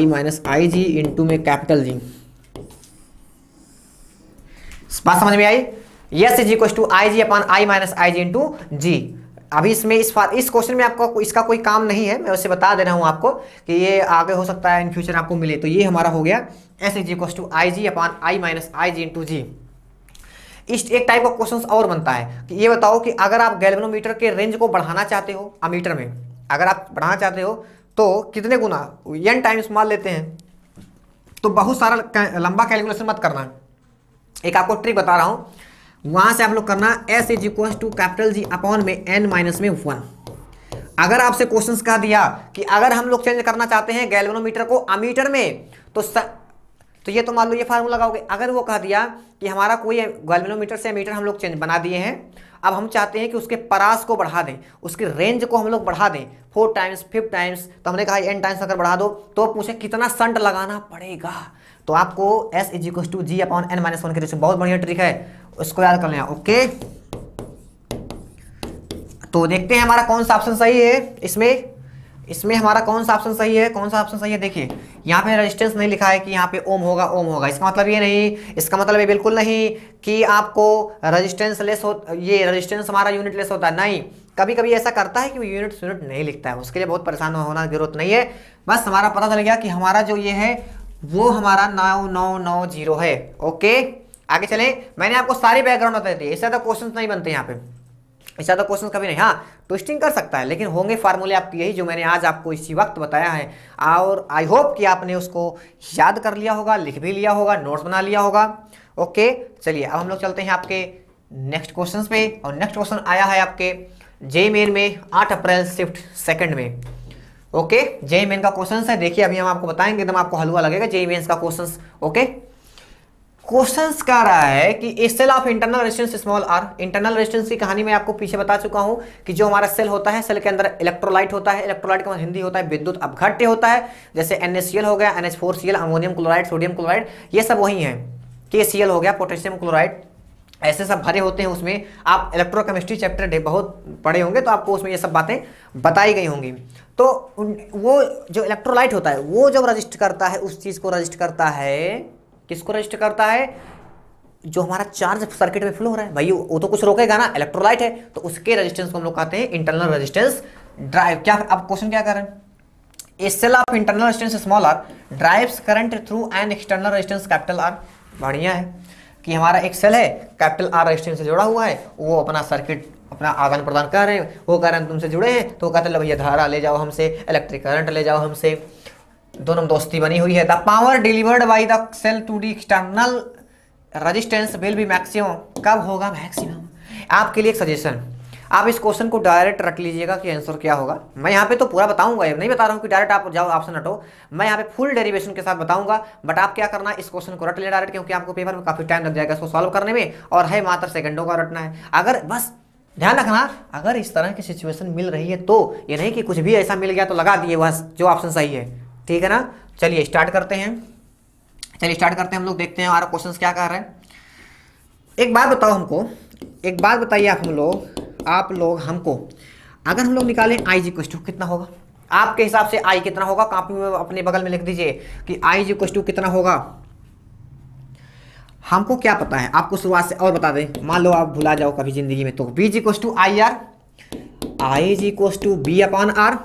minus I G into में कैपिटल जी। बात समझ में आई? Yes is equal to I G upon I minus I G into G. अभी इसमें इस क्वेश्चन में आपको इसका कोई काम नहीं है, मैं उससे बता दे रहा हूं आपको कि ये आगे हो सकता है इन फ्यूचर आपको मिले। तो ये हमारा हो गया S is equal to I G upon I minus I G into G. इस एक टाइप का क्वेश्चन और बनता है कि ये बताओ कि अगर आप गैल्वेनोमीटर के रेंज को बढ़ाना चाहते हो, अमीटर में अगर आप बढ़ाना चाहते हो तो कितने गुना, n टाइम्स मान लेते हैं। तो बहुत सारा लंबा कैलकुलेशन मत करना, एक आपको ट्रिक बता रहा हूं, वहां से आप लोग करना S is equal to capital G upon में n माइनस में 1। अगर आपसे क्वेश्चंस कह दिया कि अगर हम लोग चेंज करना चाहते हैं गैल्वेनोमीटर को अमीटर में, तो ये तो मान लो ये फार्मूला लगाओगे। अगर वो कह दिया कि हमारा कोई गैल्वेनोमीटर से अमीटर हम लोग चेंज बना दिए हैं, अब हम चाहते हैं कि उसके परास को बढ़ा दें, उसकी रेंज को हम लोग बढ़ा दें 4 टाइम्स 5 टाइम्स, तो हमने कहा n टाइम्स अगर बढ़ा दो तो पूछे कितना संट लगाना पड़ेगा। तो आपको S is equal to G upon n minus 1 के रेशियो, बहुत बढ़िया ट्रिक है, उसको याद कर लेना। ओके तो देखते हैं हमारा कौन सा ऑप्शन सही है इसमें हमारा कौन सा ऑप्शन सही है, कौन सा ऑप्शन सही है। देखिए यहाँ पे रेजिस्टेंस नहीं लिखा है कि यहाँ पे ओम होगा, इसका मतलब ये नहीं, इसका मतलब ये बिल्कुल नहीं कि आपको रेजिस्टेंस लेस हो, ये रेजिस्टेंस हमारा यूनिट लेस होता है, नहीं। कभी कभी ऐसा करता है कि वो यूनिट नहीं लिखता है, उसके लिए बहुत परेशान होना की जरूरत नहीं है। बस हमारा पता चल गया कि हमारा जो ये है वो हमारा 9990 है। ओके आगे चले। मैंने आपको सारी बैकग्राउंड बता दी, इससे ज्यादा क्वेश्चन नहीं बनते यहाँ पे, इससे ज्यादा क्वेश्चन कभी नहीं। हाँ ट्विस्टिंग कर सकता है, लेकिन होंगे फार्मूले आपके यही जो मैंने आज आपको इसी वक्त बताया है। और आई होप कि आपने उसको याद कर लिया होगा, लिख भी लिया होगा, नोट्स बना लिया होगा। ओके चलिए अब हम लोग चलते हैं आपके नेक्स्ट क्वेश्चन पे। और नेक्स्ट क्वेश्चन आया है आपके जेईई मेन में 8 अप्रैल शिफ्ट सेकंड में। ओके जेईई मेन का क्वेश्चन है, देखिए अभी हम आपको बताएंगे, एकदम आपको हलवा लगेगा जेईई मेंस का क्वेश्चन। ओके क्वेश्चंस कह रहा है कि cell of internal resistance small r. Internal resistance की कहानी मैं आपको पीछे बता चुका हूं कि जो हमारा सेल होता है, सेल के अंदर इलेक्ट्रोलाइट होता है, इलेक्ट्रोलाइट का हिंदी होता है विद्युत अपघट्य होता है, जैसे NaCl हो गया, NH4Cl, ammonium chloride, sodium chloride, ये सब वही है। KCl हो गया, पोटेशियम क्लोराइड, ऐसे सब भरे होते हैं उसमें। आप इलेक्ट्रोकेमिस्ट्री चैप्टर बहुत पढ़े होंगे तो आपको उसमें ये सब बातें बताई गई होंगी। तो वो जो इलेक्ट्रोलाइट होता है वो जब रजिस्ट करता है उस चीज़ को रजिस्ट करता है, किसको रजिस्ट करता है, जो हमारा चार्ज सर्किट में फ्लो हो रहा है भाई, वो तो कुछ रोकेगा ना, इलेक्ट्रोलाइट है, तो उसके रेजिस्टेंस को हम लोग कहते हैं इंटरनल रेजिस्टेंस ड्राइव। क्या अब क्वेश्चन क्या कर रहे हैं, a cell of internal resistance small r drives current through an external resistance capital R. बढ़िया है कि हमारा एक सेल है कैपिटल आर रेजिस्टेंस से जुड़ा हुआ है, वो अपना सर्किट अपना आदान प्रदान कर रहे हैं, वो कह रहे हैं तुमसे जुड़े हैं, तो कहते हैं भैया धारा ले जाओ हमसे, इलेक्ट्रिक करंट ले जाओ हमसे, दोनों में दोस्ती बनी हुई है। The power delivered by the cell to the external resistance will be maximum, कब होगा मैक्सिमम। आपके लिए एक सजेशन, आप इस क्वेश्चन को डायरेक्ट रख लीजिएगा कि आंसर क्या होगा। मैं यहाँ पे तो पूरा बताऊंगा, नहीं बता रहा हूँ कि डायरेक्ट आप जाओ ऑप्शन हटो, मैं यहाँ पे फुल डेरिवेशन के साथ बताऊंगा। बट आप क्या करना, इस क्वेश्चन को रट ले डायरेक्ट, क्योंकि आपको पेपर में काफी टाइम लग जाएगा इसको सॉल्व करने में, और है मात्र सेकंडों का रटना है। अगर बस ध्यान रखना, अगर इस तरह की सिचुएशन मिल रही है तो ये नहीं कि कुछ भी ऐसा मिल गया तो लगा दिए बस जो ऑप्शन सही है, ठीक है ना। चलिए स्टार्ट करते हैं, हम लोग देखते हैं हमारा क्वेश्चन क्या कह रहा है। एक बात बताओ हमको, एक बात बताइए आप लोग हमको, अगर हम लोग निकालें आई जी क्वेश्चन कितना होगा आपके हिसाब से, आई कितना होगा, कॉपी में अपने बगल में लिख दीजिए कि आई जी क्वेश्चन कितना होगा। हमको क्या पता है, आपको शुरुआत से और बता दें, मान लो आप भुला जाओ कभी जिंदगी में, तो B G question I R, I G question B upon R,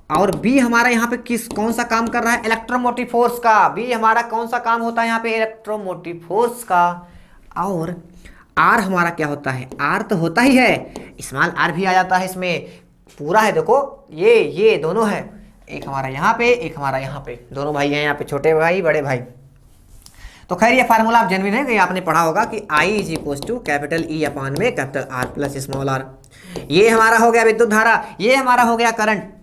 और बी हमारा यहाँ पे कौन सा काम कर रहा है, इलेक्ट्रोमोटिव फोर्स का। बी हमारा कौन सा काम होता है यहाँ पे, इलेक्ट्रोमोटिव फोर्स का। और आर हमारा क्या होता है, आर तो होता ही है, स्मॉल आर भी आ जाता है इसमें, पूरा है देखो, ये दोनों है, एक हमारा यहाँ पे, एक हमारा यहाँ पे, दोनों भाई हैं यहाँ पे, छोटे भाई बड़े भाई। तो खैर ये फार्मूला आप जेन्युइन है कि आपने पढ़ा होगा कि I is equal to capital E upon में capital R plus small r. ये हमारा हो गया विद्युत धारा, ये हमारा हो गया करंट।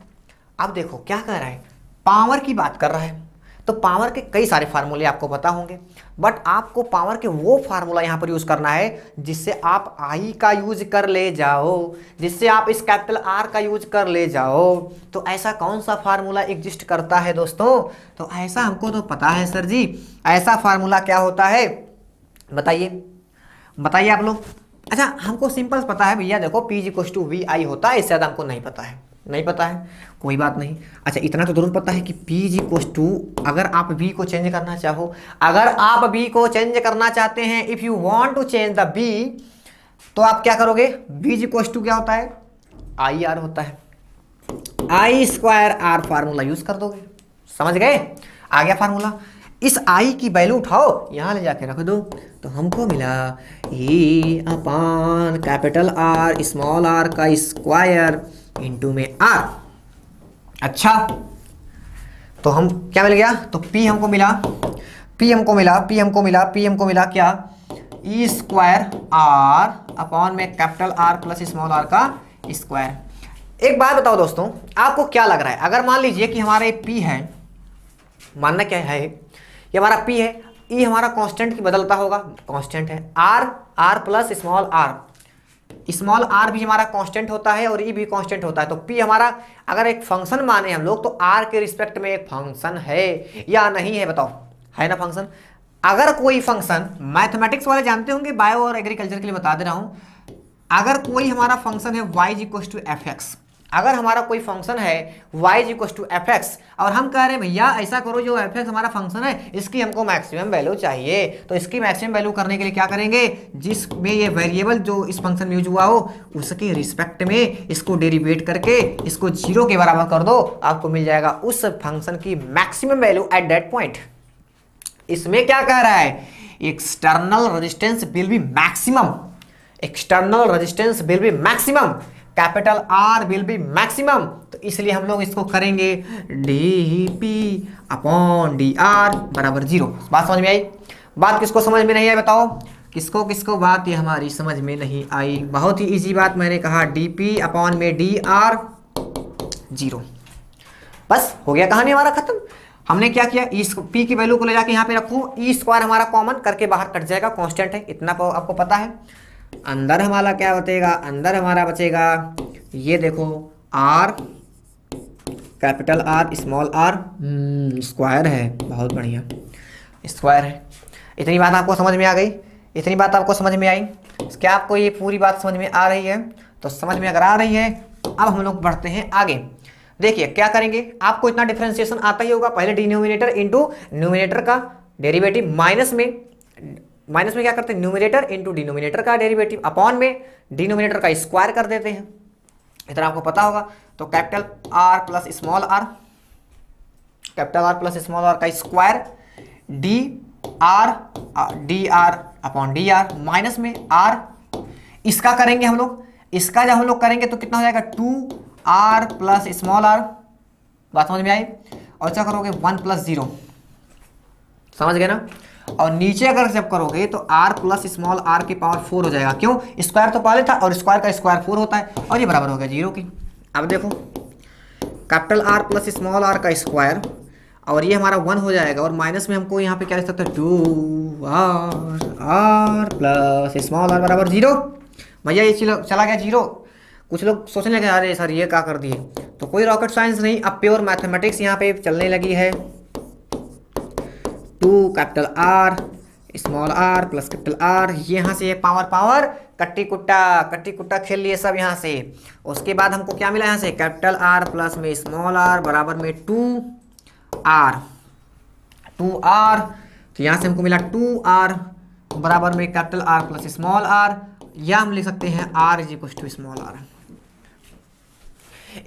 अब देखो क्या कह रहा है, पावर की बात कर रहा है, तो पावर के कई सारे फार्मूले आपको पता होंगे, बट आपको पावर के वो फार्मूला यहाँ पर यूज करना है जिससे आप आई का यूज कर ले जाओ, जिससे आप इस कैपिटल आर का यूज कर ले जाओ। तो ऐसा कौन सा फार्मूला एग्जिस्ट करता है दोस्तों, तो ऐसा हमको तो पता है सर जी, ऐसा फार्मूला क्या होता है बताइए आप लोग। अच्छा हमको सिंपल पता है भैया, देखो P G cos to V I होता है, इससे ज़्यादा हमको नहीं पता है, कोई बात नहीं। अच्छा इतना तो जरूर पता है कि पी जी कोस टू, अगर आप बी को चेंज करना चाहो, अगर आप बी को चेंज करना चाहते हैं, if you want to change the B, तो आप क्या करोगे, बी जी कोस टू क्या होता है, आई आर होता है, आई स्क्वायर आर फार्मूला यूज कर दोगे, समझ गए, आ गया फार्मूला। इस आई की वैल्यू उठाओ यहाँ ले जाके रख दो, तो हमको मिला ई अपान कैपिटल आर स्मॉल आर का स्क्वायर इंटू में आर। अच्छा तो हम क्या मिल गया, तो P हमको मिला क्या, ई स्क्वायर आर अपॉन में capital R plus small r का स्क्वायर। एक बात बताओ दोस्तों, आपको क्या लग रहा है, अगर मान लीजिए कि हमारा ये P है, मानना क्या है, ये हमारा P है, E हमारा कांस्टेंट की बदलता होगा, कांस्टेंट है, R प्लस स्मॉल आर भी हमारा कांस्टेंट होता है और ई भी कांस्टेंट होता है। तो पी हमारा अगर एक फंक्शन माने हम लोग, तो आर के रिस्पेक्ट में एक फंक्शन है या नहीं है, बताओ है ना फंक्शन। अगर कोई फंक्शन, मैथमेटिक्स वाले जानते होंगे, बायो और एग्रीकल्चर के लिए बता दे रहा हूं, अगर कोई हमारा फंक्शन है y is equal to F X, अगर हमारा कोई फंक्शन है y is equal to F X, और हम कह रहे हैं भैया ऐसा करो, जो एफ एक्स हमारा फंक्शन है इसकी हमको मैक्सिमम वैल्यू चाहिए, तो इसकी मैक्सिमम वैल्यू करने के लिए क्या करेंगे, जिसमें ये वेरिएबल जो इस फंक्शन में यूज हुआ हो उसके रिस्पेक्ट में इसको डेरिवेट करके इसको 0 के बराबर कर दो, आपको मिल जाएगा उस फंक्शन की maximum value at that point. इसमें क्या कह रहा है, external resistance will be maximum, external resistance will be maximum, capital R will be maximum. तो इसलिए हम लोग इसको करेंगे D P upon d are बराबर 0। बात समझ में आई, बात किसको समझ में नहीं आई बताओ, किसको बात ये हमारी समझ में नहीं आई। बहुत ही इजी बात, मैंने कहा डी पी अपॉन में डी आर 0, बस हो गया, कहानी हमारा खत्म। हमने क्या किया, पी की वैल्यू को ले जाके यहाँ पे रखो, ई स्क्वायर हमारा कॉमन करके बाहर कट जाएगा, कांस्टेंट है, इतना आपको पता है। अंदर हमारा क्या बचेगा, अंदर हमारा बचेगा ये देखो R capital R small r square है, बहुत बढ़िया स्क्वायर है। इतनी बात आपको समझ में आ गई, इतनी बात आपको समझ में आई? क्या आपको ये पूरी बात समझ में आ रही है? तो समझ में अगर आ रही है, अब हम लोग बढ़ते हैं आगे। देखिए क्या करेंगे, आपको इतना डिफरेंशिएशन आता ही होगा। पहले डिनोमिनेटर इंटू न्यूमिनेटर का डेरिवेटिव, माइनस में क्या करते हैं, न्यूमिनेटर इंटू डिनोमिनेटर का डेरिवेटिव, अपॉन में डिनोमिनेटर का स्क्वायर कर देते हैं। इतना आपको पता होगा। तो capital R plus small r, capital R plus small r का square, d r upon d r, minus में आर। इसका करेंगे हम लोग, इसका जब हम लोग करेंगे तो कितना हो जाएगा, 2r प्लस स्मॉल आर। बात समझ में आई? और क्या करोगे, 1 प्लस 0, समझ गए ना। और नीचे अगर जब करोगे तो r प्लस स्मॉल r की पावर 4 हो जाएगा। क्यों? स्क्वायर तो पहले था और स्क्वायर का स्क्वायर 4 होता है, और ये बराबर हो गया 0 की। अब देखो capital R plus small r का स्क्वायर, और ये हमारा 1 हो जाएगा, और माइनस में हमको यहाँ पे क्या लिख सकते हैं, 2r प्लस स्मॉल r बराबर 0। भैया ये चला गया 0। कुछ लोग सोचने लगे अरे सर ये क्या कर दिए, तो कोई रॉकेट साइंस नहीं, अब प्योर मैथमेटिक्स यहाँ पे चलने लगी है। 2 capital R small r plus capital R, यहाँ से पावर कट्टी कुट्टा खेल लिए सब यहाँ से। उसके बाद हमको क्या मिला यहाँ से, कैपिटल R प्लस में स्मॉल r बराबर में 2r, तो यहाँ से हमको मिला 2r बराबर में capital R plus small r, या हम लिख सकते हैं r is equal to small r।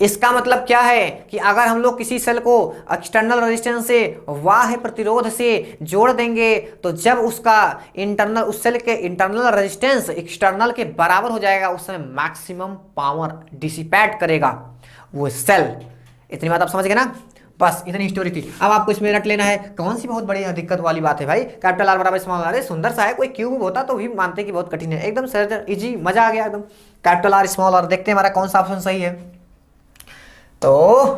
इसका मतलब क्या है कि अगर हम लोग किसी सेल को एक्सटर्नल रेजिस्टेंस से, बाह्य प्रतिरोध से जोड़ देंगे, तो जब उसका इंटरनल, उस सेल के इंटरनल रेजिस्टेंस एक्सटर्नल के बराबर हो जाएगा, उस समय मैक्सिमम पावर डिसिपेट करेगा वो सेल। इतनी बात आप समझ गए ना? बस इतनी स्टोरी थी। अब आपको इसमें रट लेना है। कौन सी बहुत बड़ी दिक्कत वाली बात है भाई, कैपिटल आर बराबर स्मॉल आर, सुंदर सा है, कोई क्यूब होता तो भी मानते कि बहुत कठिन है, एकदम सरल इजी, मजा आ गया एकदम। कैपिटल आर स्मॉल आर, देखते हैं हमारा कौन सा ऑप्शन सही है। तो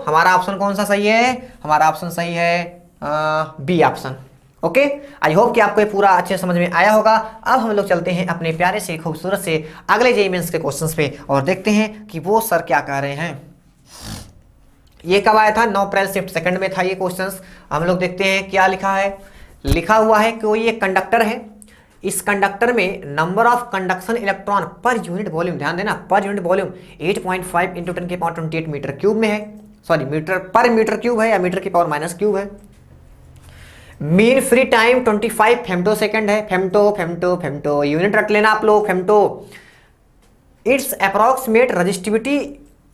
हमारा ऑप्शन कौन सा सही है, हमारा ऑप्शन सही है B option. Okay, I hope कि आपको ये पूरा अच्छे समझ में आया होगा। अब हम लोग चलते हैं अपने प्यारे से खूबसूरत से अगले जेईई मेंस के क्वेश्चंस पे, और देखते हैं कि वो सर क्या कह रहे हैं। ये कब आया था, 9 अप्रैल शिफ्ट सेकंड में था ये क्वेश्चंस। हम लोग देखते हैं क्या लिखा है। लिखा हुआ है कि कोई एक कंडक्टर है, इस कंडक्टर में नंबर ऑफ कंडक्शन इलेक्ट्रॉन पर यूनिट वॉल्यूम, ध्यान देना पर यूनिट वॉल्यूम 8.5 × 10⁻28 मीटर क्यूब में है, सॉरी मीटर पर मीटर क्यूब है, या मीटर की पावर माइनस क्यूब है। Mean free time 25 femto second है। फेम्टो यूनिट रख लेना आप लोग, फेम्टो। इट्स अप्रॉक्सीमेट रजिस्टिविटी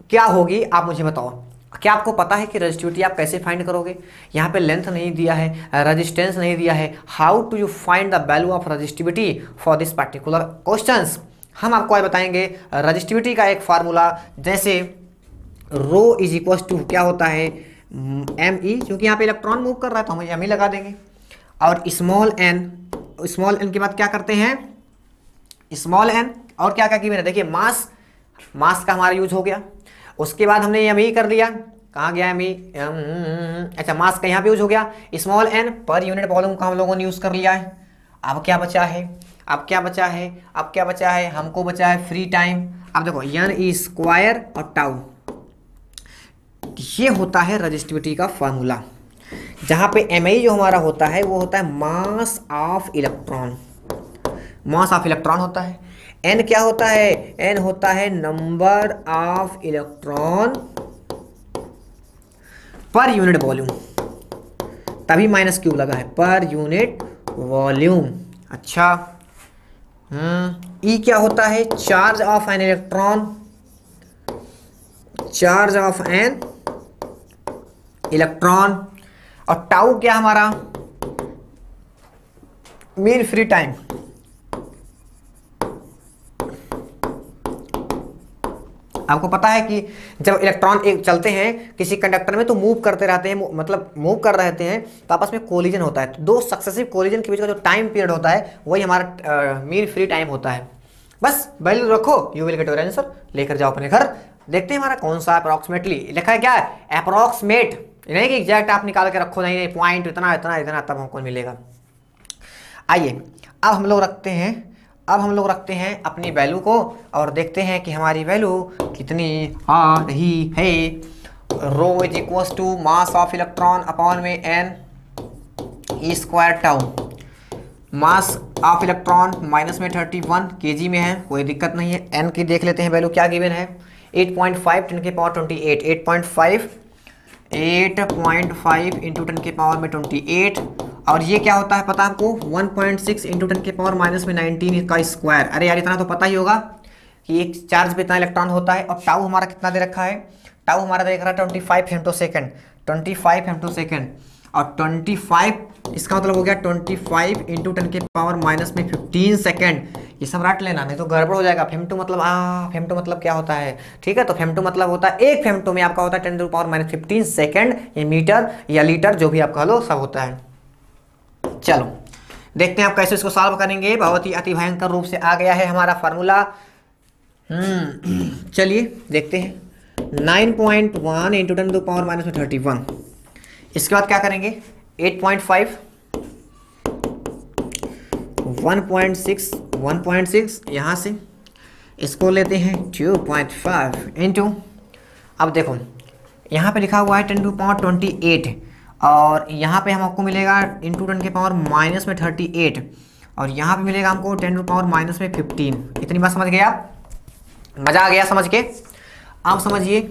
क्या होगी, आप मुझे बताओ। क्या आपको पता है कि रजिस्टिविटी आप कैसे फाइंड करोगे? यहाँ पे लेंथ नहीं दिया है, रेजिस्टेंस नहीं दिया है। How to you find the value of resistivity for this particular questions? हम आपको आज बताएंगे रजिस्टिविटी का एक फार्मूला, जैसे रो इज इक्वल टू क्या होता है, एम ई, क्योंकि यहाँ पे इलेक्ट्रॉन मूव कर रहा है तो हम एम ई लगा देंगे, और स्मॉल एन के बाद क्या करते हैं, स्मॉल एन, और क्या क्या की मैंने, देखिए मास का हमारा यूज हो गया। उसके बाद हमने एम ई कर दिया, कहाँ गया एम ई, अच्छा मास का यहाँ पे यूज हो गया। Small n per unit volume का हम लोगों ने यूज कर लिया है। अब क्या बचा है, हमको बचा है फ्री टाइम। अब देखो एन ई स्क्वायर और टाउ, ये होता है रजिस्टिविटी का फार्मूला। जहाँ पे एम ई जो हमारा होता है वो होता है मास ऑफ इलेक्ट्रॉन, होता है। एन क्या होता है, एन होता है नंबर ऑफ इलेक्ट्रॉन पर यूनिट वॉल्यूम, तभी माइनस क्यूब लगा है, पर यूनिट वॉल्यूम। अच्छा, ई क्या होता है, चार्ज ऑफ एन इलेक्ट्रॉन, और टाउ क्या हमारा, मीन फ्री टाइम। आपको पता है कि जब इलेक्ट्रॉन एक चलते हैं किसी कंडक्टर में तो मूव करते रहते हैं, मतलब मूव कर रहते हैं तो आपस में कोलिजन होता है, तो दो सक्सेसिव कोलिजन के बीच का जो टाइम पीरियड होता है वही हमारा मीन फ्री टाइम होता है। बस वैल्यू रखो, you will get your answer, लेकर जाओ अपने घर। देखते हैं हमारा कौन सा अप्रॉक्सीमेटली लिखा है, क्या है अप्रॉक्सीमेट, नहीं कि एग्जैक्ट आप निकाल के रखो, नहीं पॉइंट इतना तब हमको मिलेगा। आइए अब हम लोग रखते हैं अपनी वैल्यू को, और देखते हैं कि हमारी वैल्यू कितनी आ रही है। Rho is equals to mass of electron upon में n e square tau. Mass of electron minus में 31 केजी में है, कोई दिक्कत नहीं है। एन की देख लेते हैं वैल्यू क्या गिवन है, 8.5 10 के पावर 28, 8.5 इंटू 10 के पावर में 28। और ये क्या होता है पता आपको, 1.6 इंटू 10 के पावर माइनस में 19 का स्क्वायर। अरे यार इतना तो पता ही होगा कि एक चार्ज पे इतना इलेक्ट्रॉन होता है। और टाउ हमारा कितना दे रखा है, टाउ हमारा दे रखा है 25 फेम्टोसेकंड, 25 फेम्टोसेकंड। और 25 इसका मतलब हो गया 25 इंटू 10 के पावर माइनस में 15 सेकेंड। ये सब रट लेना नहीं तो गड़बड़ हो जाएगा। फेम्टो मतलब फेम्टो मतलब क्या होता है, ठीक है। तो फेम्टो मतलब होता है, एक फेम्टो में आपका होता है 10 टू पावर माइनस 15 सेकेंड। ये मीटर या लीटर जो भी आप कह लो सब होता है। चलो देखते हैं आप कैसे इसको सॉल्व करेंगे। बहुत ही अति भयंकर रूप से आ गया है हमारा फार्मूला। चलिए देखते हैं। 9.1 इंटू 10 टू पावर माइनस में 31। इसके बाद क्या करेंगे, 8.5, 1.6 यहाँ से इसको लेते हैं 2.5 इंटू, अब देखो यहाँ पे लिखा हुआ है 10 टू पावर 28 और यहाँ पे हमको मिलेगा इंटू 10 के पावर माइनस में 38 और यहाँ पे मिलेगा हमको 10 टू पावर माइनस में 15। इतनी बात समझ गए आप, मजा आ गया समझ के। अब समझिए,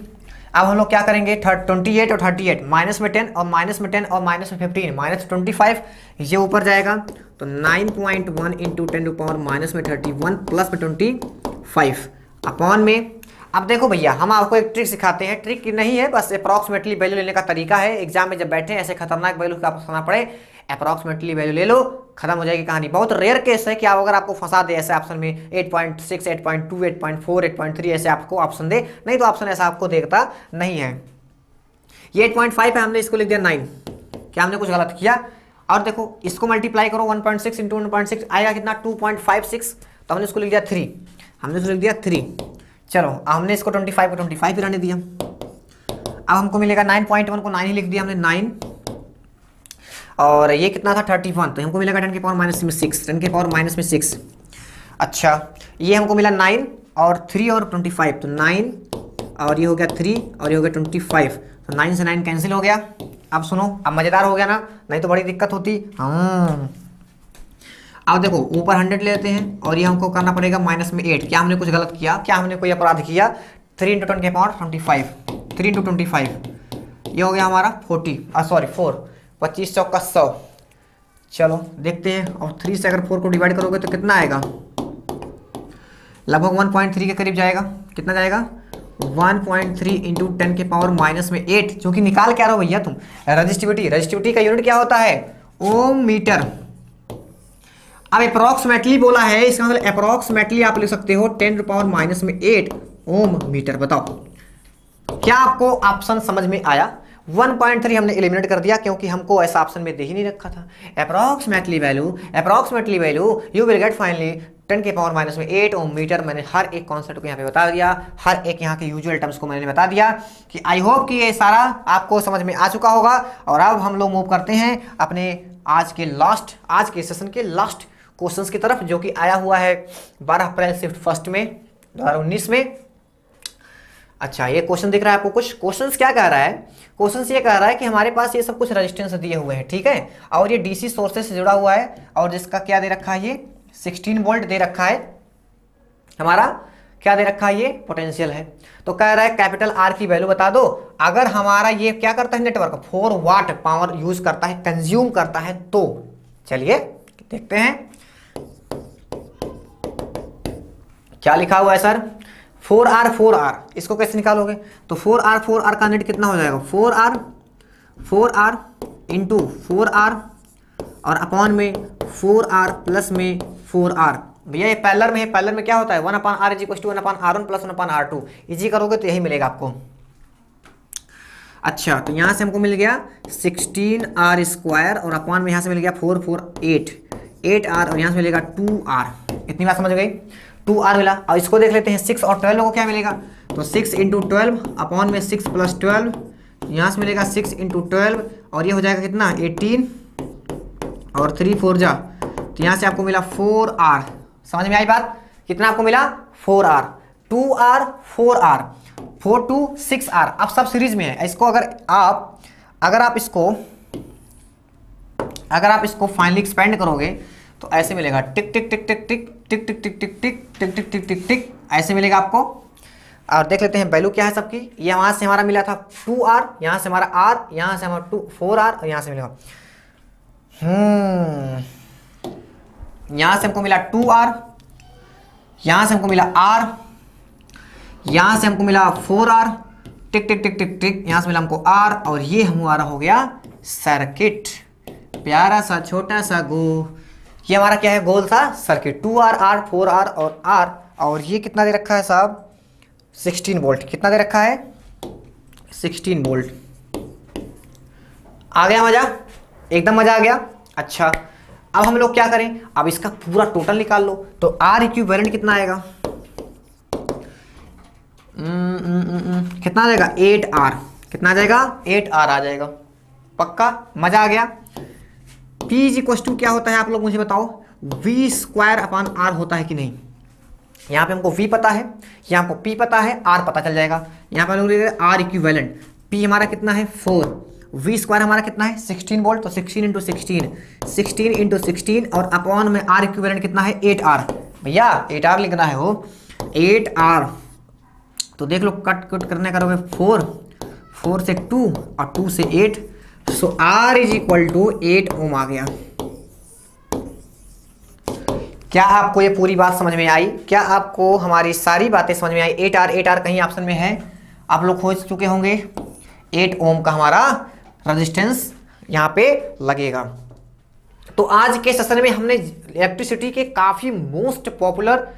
अब हम लोग क्या करेंगे, 28 और 38 माइनस में 10 और माइनस में 10 और माइनस में 15 माइनस 25, ये ऊपर जाएगा तो 9.1 इंटू 10 टू पावर माइनस में 31 प्लस में 25 अपॉन में। अब देखो भैया हम आपको एक ट्रिक सिखाते हैं, ट्रिक नहीं है बस अप्रॉक्सीमेटली वैल्यू लेने का तरीका है। एग्जाम में जब बैठे ऐसे खतरनाक वैल्यू का फंसाना पड़े, अप्रॉक्सीमेटली वैल्यू ले लो, खत्म हो जाएगी कहानी। बहुत रेयर केस है कि आप अगर आपको फंसा दे ऐसे ऑप्शन में 8.6, 8.2, 8.4, 8.3 ऐसे आपको ऑप्शन दे, नहीं तो ऑप्शन ऐसा आपको देखता नहीं है। ये 8.5 है, हमने इसको लिख दिया 9, क्या हमने कुछ गलत किया? और देखो इसको मल्टीप्लाई करो 1.6 इंटू 1.6 आएगा कितना 2.56, तो हमने इसको लिख दिया 3, हमने इसको लिख दिया 3। चलो हमने इसको 25 को 25 ही रहने दिया। अब हमको मिलेगा 9.1 को 9 ही लिख दिया हमने 9, और ये कितना था 31, तो हमको मिलेगा 10 के पावर माइनस में 6, 10 के पावर माइनस में 6। अच्छा ये हमको मिला 9 और 3 और 25, तो 9 और ये हो गया 3 और ये हो गया 25, तो 9 से 9 कैंसिल हो गया। अब सुनो, अब मज़ेदार हो गया ना, नहीं तो बड़ी दिक्कत होती। अब देखो ऊपर 100 लेते हैं और ये हमको करना पड़ेगा माइनस में 8। क्या हमने कुछ गलत किया, क्या हमने कोई अपराध किया? 3 इंटू 10 के पावर 25, 3 इंटू 25 ये हो गया हमारा 40, सॉरी 4, 25 चौका 100। चलो देखते हैं, और 3 से अगर 4 को डिवाइड करोगे तो कितना आएगा, लगभग 1.3 के करीब जाएगा। कितना जाएगा 1.3 इंटू 10 के पावर माइनस में 8, जो कि निकाल क्या रहे हो भैया तुम, रजिस्टिविटी। रजिस्टिविटी का यूनिट क्या होता है, ओम मीटर। अब अप्रॉक्सीमेटली बोला है, इसका मतलब अप्रॉक्सीमेटली आप लिख सकते हो 10 टू पावर माइनस में 8 ओम मीटर। बताओ क्या आपको ऑप्शन समझ में आया? 1.3 हमने एलिमिनेट कर दिया क्योंकि हमको ऐसा ऑप्शन में दे ही नहीं रखा था। Approximately value you will get finally 10 के पावर माइनस में 8 ओम मीटर। मैंने हर एक कॉन्सेप्ट को यहाँ पे बता दिया, हर एक यहाँ के यूजुअल टर्म्स को मैंने बता दिया कि आई होप कि ये सारा आपको समझ में आ चुका होगा। और अब हम लोग मूव करते हैं अपने आज के सेशन के लास्ट क्वेश्चंस की तरफ, जो कि आया हुआ है 12 अप्रैल शिफ्ट फर्स्ट में 2019 में। अच्छा ये क्वेश्चन दिख रहा है आपको? कुछ क्वेश्चंस क्या कह रहा है, क्वेश्चंस ये कह रहा है कि हमारे पास ये सब कुछ रेजिस्टेंस दिए हुए हैं, ठीक है, और ये डीसी सोर्सेस से जुड़ा हुआ है और जिसका क्या दे रखा है, ये 16 वोल्ट दे रखा है, हमारा क्या दे रखा है, ये पोटेंशियल है। तो कह रहा है कैपिटल आर की वैल्यू बता दो अगर हमारा ये क्या करता है, नेटवर्क 4 वाट पावर यूज करता है, कंज्यूम करता है तो। चलिए देखते हैं क्या लिखा हुआ है सर। 4R इसको कैसे निकालोगे, तो 4R का नेट कितना हो जाएगा, 4R इंटू 4R और अपॉन में 4R प्लस में 4R। भैया ये पैरेलल में है, पैरेलल में क्या होता है 1/R is equal to 1/R1 plus 1/R2। Easy करोगे तो यही मिलेगा आपको। अच्छा तो यहाँ से हमको मिल गया 16R स्क्वायर और अपॉन में यहाँ से मिल गया 8R और यहाँ से मिलेगा 2R। इतनी बात समझ गई, 2R मिला। और इसको देख लेते हैं 6 और 12 को क्या मिलेगा, तो 6 इंटू 12 अपॉन में 6 प्लस 12, यहाँ से मिलेगा 6 इंटू 12 और ये हो जाएगा कितना 18 और 3 4 जा, तो यहाँ से आपको मिला 4R। समझ में आई बात, कितना आपको मिला 4R, 2R 4R 4 2 6R। अब सब सीरीज में है। इसको अगर आप इसको फाइनली एक्सपेंड करोगे तो ऐसे मिलेगा टिक टिक टिक टिक टिक टिक टिक टिक टिक टिक टिक टिक टिक टिक टिक, ऐसे मिलेगा आपको। और देख लेते हैं वैल्यू क्या है सबकी। ये वहाँ से हमारा मिला था 2r, यहाँ से हमारा r, यहाँ से हमारा 4r और यहाँ से मिलेगा यहाँ से हमको मिला 2r, यहाँ से हमको मिला r, यहाँ से हमको मिला 4r, टिक टिक टिक टिक टिक, यहाँ से मिला हमको r, और ये हमारा हो गया सर्किट। प्यारा सा छोटा सा ये हमारा क्या है, गोल सा सर्किट। 2r, r, 4r और r, और ये कितना दे रखा है साहब, 16 वोल्ट। कितना दे रखा है, 16 वोल्ट। आ गया मजा, एकदम मजा आ गया। अच्छा अब हम लोग क्या करें, अब इसका पूरा टोटल निकाल लो। तो R इक्विवेलेंट कितना आएगा, कितना आ जाएगा, 8R। कितना आ जाएगा, 8R आ जाएगा। पक्का मजा आ गया। P इज इक्वल टू क्या होता है, आप लोग मुझे बताओ, V²/R होता है कि नहीं। यहाँ पे हमको V पता है, यहाँ हमको P पता है, R पता चल जाएगा। यहाँ पे हम लोग R इक्विवेलेंट, P हमारा कितना है 4, V² हमारा कितना है 16 वोल्ट, तो 16 इंटू 16 और अपॉन में R इक्विवेलेंट कितना है 8R। भैया 8R लिखना है वो 8R। तो देख लो कट करने करोगे 4 से 2 और 2 से 8, सो R इज इक्वल टू 8 ओम आ गया। क्या आपको ये पूरी बात समझ में आई, क्या आपको हमारी सारी बातें समझ में आई। 8R कहीं ऑप्शन में है, आप लोग खोज चुके होंगे। 8 ओम का हमारा रेजिस्टेंस यहाँ पे लगेगा। तो आज के सेशन में हमने इलेक्ट्रिसिटी के काफ़ी most popular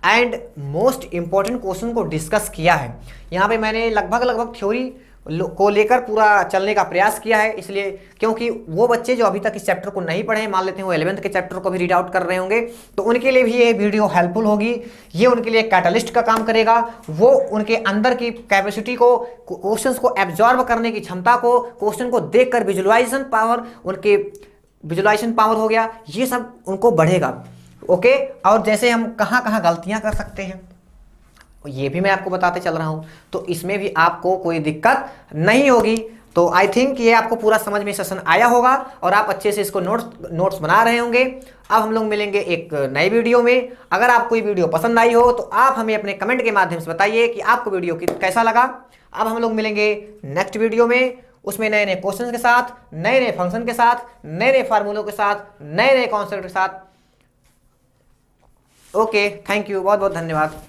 and most important question को डिस्कस किया है। यहाँ पे मैंने लगभग थ्योरी को लेकर पूरा चलने का प्रयास किया है, इसलिए क्योंकि वो बच्चे जो अभी तक इस चैप्टर को नहीं पढ़े हैं, मान लेते हैं वो 11th के चैप्टर को भी रीड आउट कर रहे होंगे, तो उनके लिए भी ये वीडियो हेल्पफुल होगी। ये उनके लिए कैटलिस्ट का काम करेगा। वो उनके अंदर की कैपेसिटी को, क्वेश्चंस को एब्जॉर्ब करने की क्षमता को, क्वेश्चन को देखकर विजुअलाइजेशन पावर, उनके विजुअलाइजेशन पावर हो गया, ये सब उनको बढ़ेगा। ओके, और जैसे हम कहाँ कहाँ गलतियाँ कर सकते हैं ये भी मैं आपको बताते चल रहा हूँ, तो इसमें भी आपको कोई दिक्कत नहीं होगी। तो आई थिंक ये आपको पूरा समझ में सेशन आया होगा और आप अच्छे से इसको नोट्स बना रहे होंगे। अब हम लोग मिलेंगे एक नई वीडियो में। अगर आपको ये वीडियो पसंद आई हो तो आप हमें अपने कमेंट के माध्यम से बताइए कि आपको वीडियो कैसा लगा। अब हम लोग मिलेंगे नेक्स्ट वीडियो में, उसमें नए नए क्वेश्चन के साथ, नए नए फंक्शन के साथ, नए नए फार्मूलों के साथ, नए नए कॉन्सेप्ट के साथ। ओके, थैंक यू, बहुत बहुत धन्यवाद।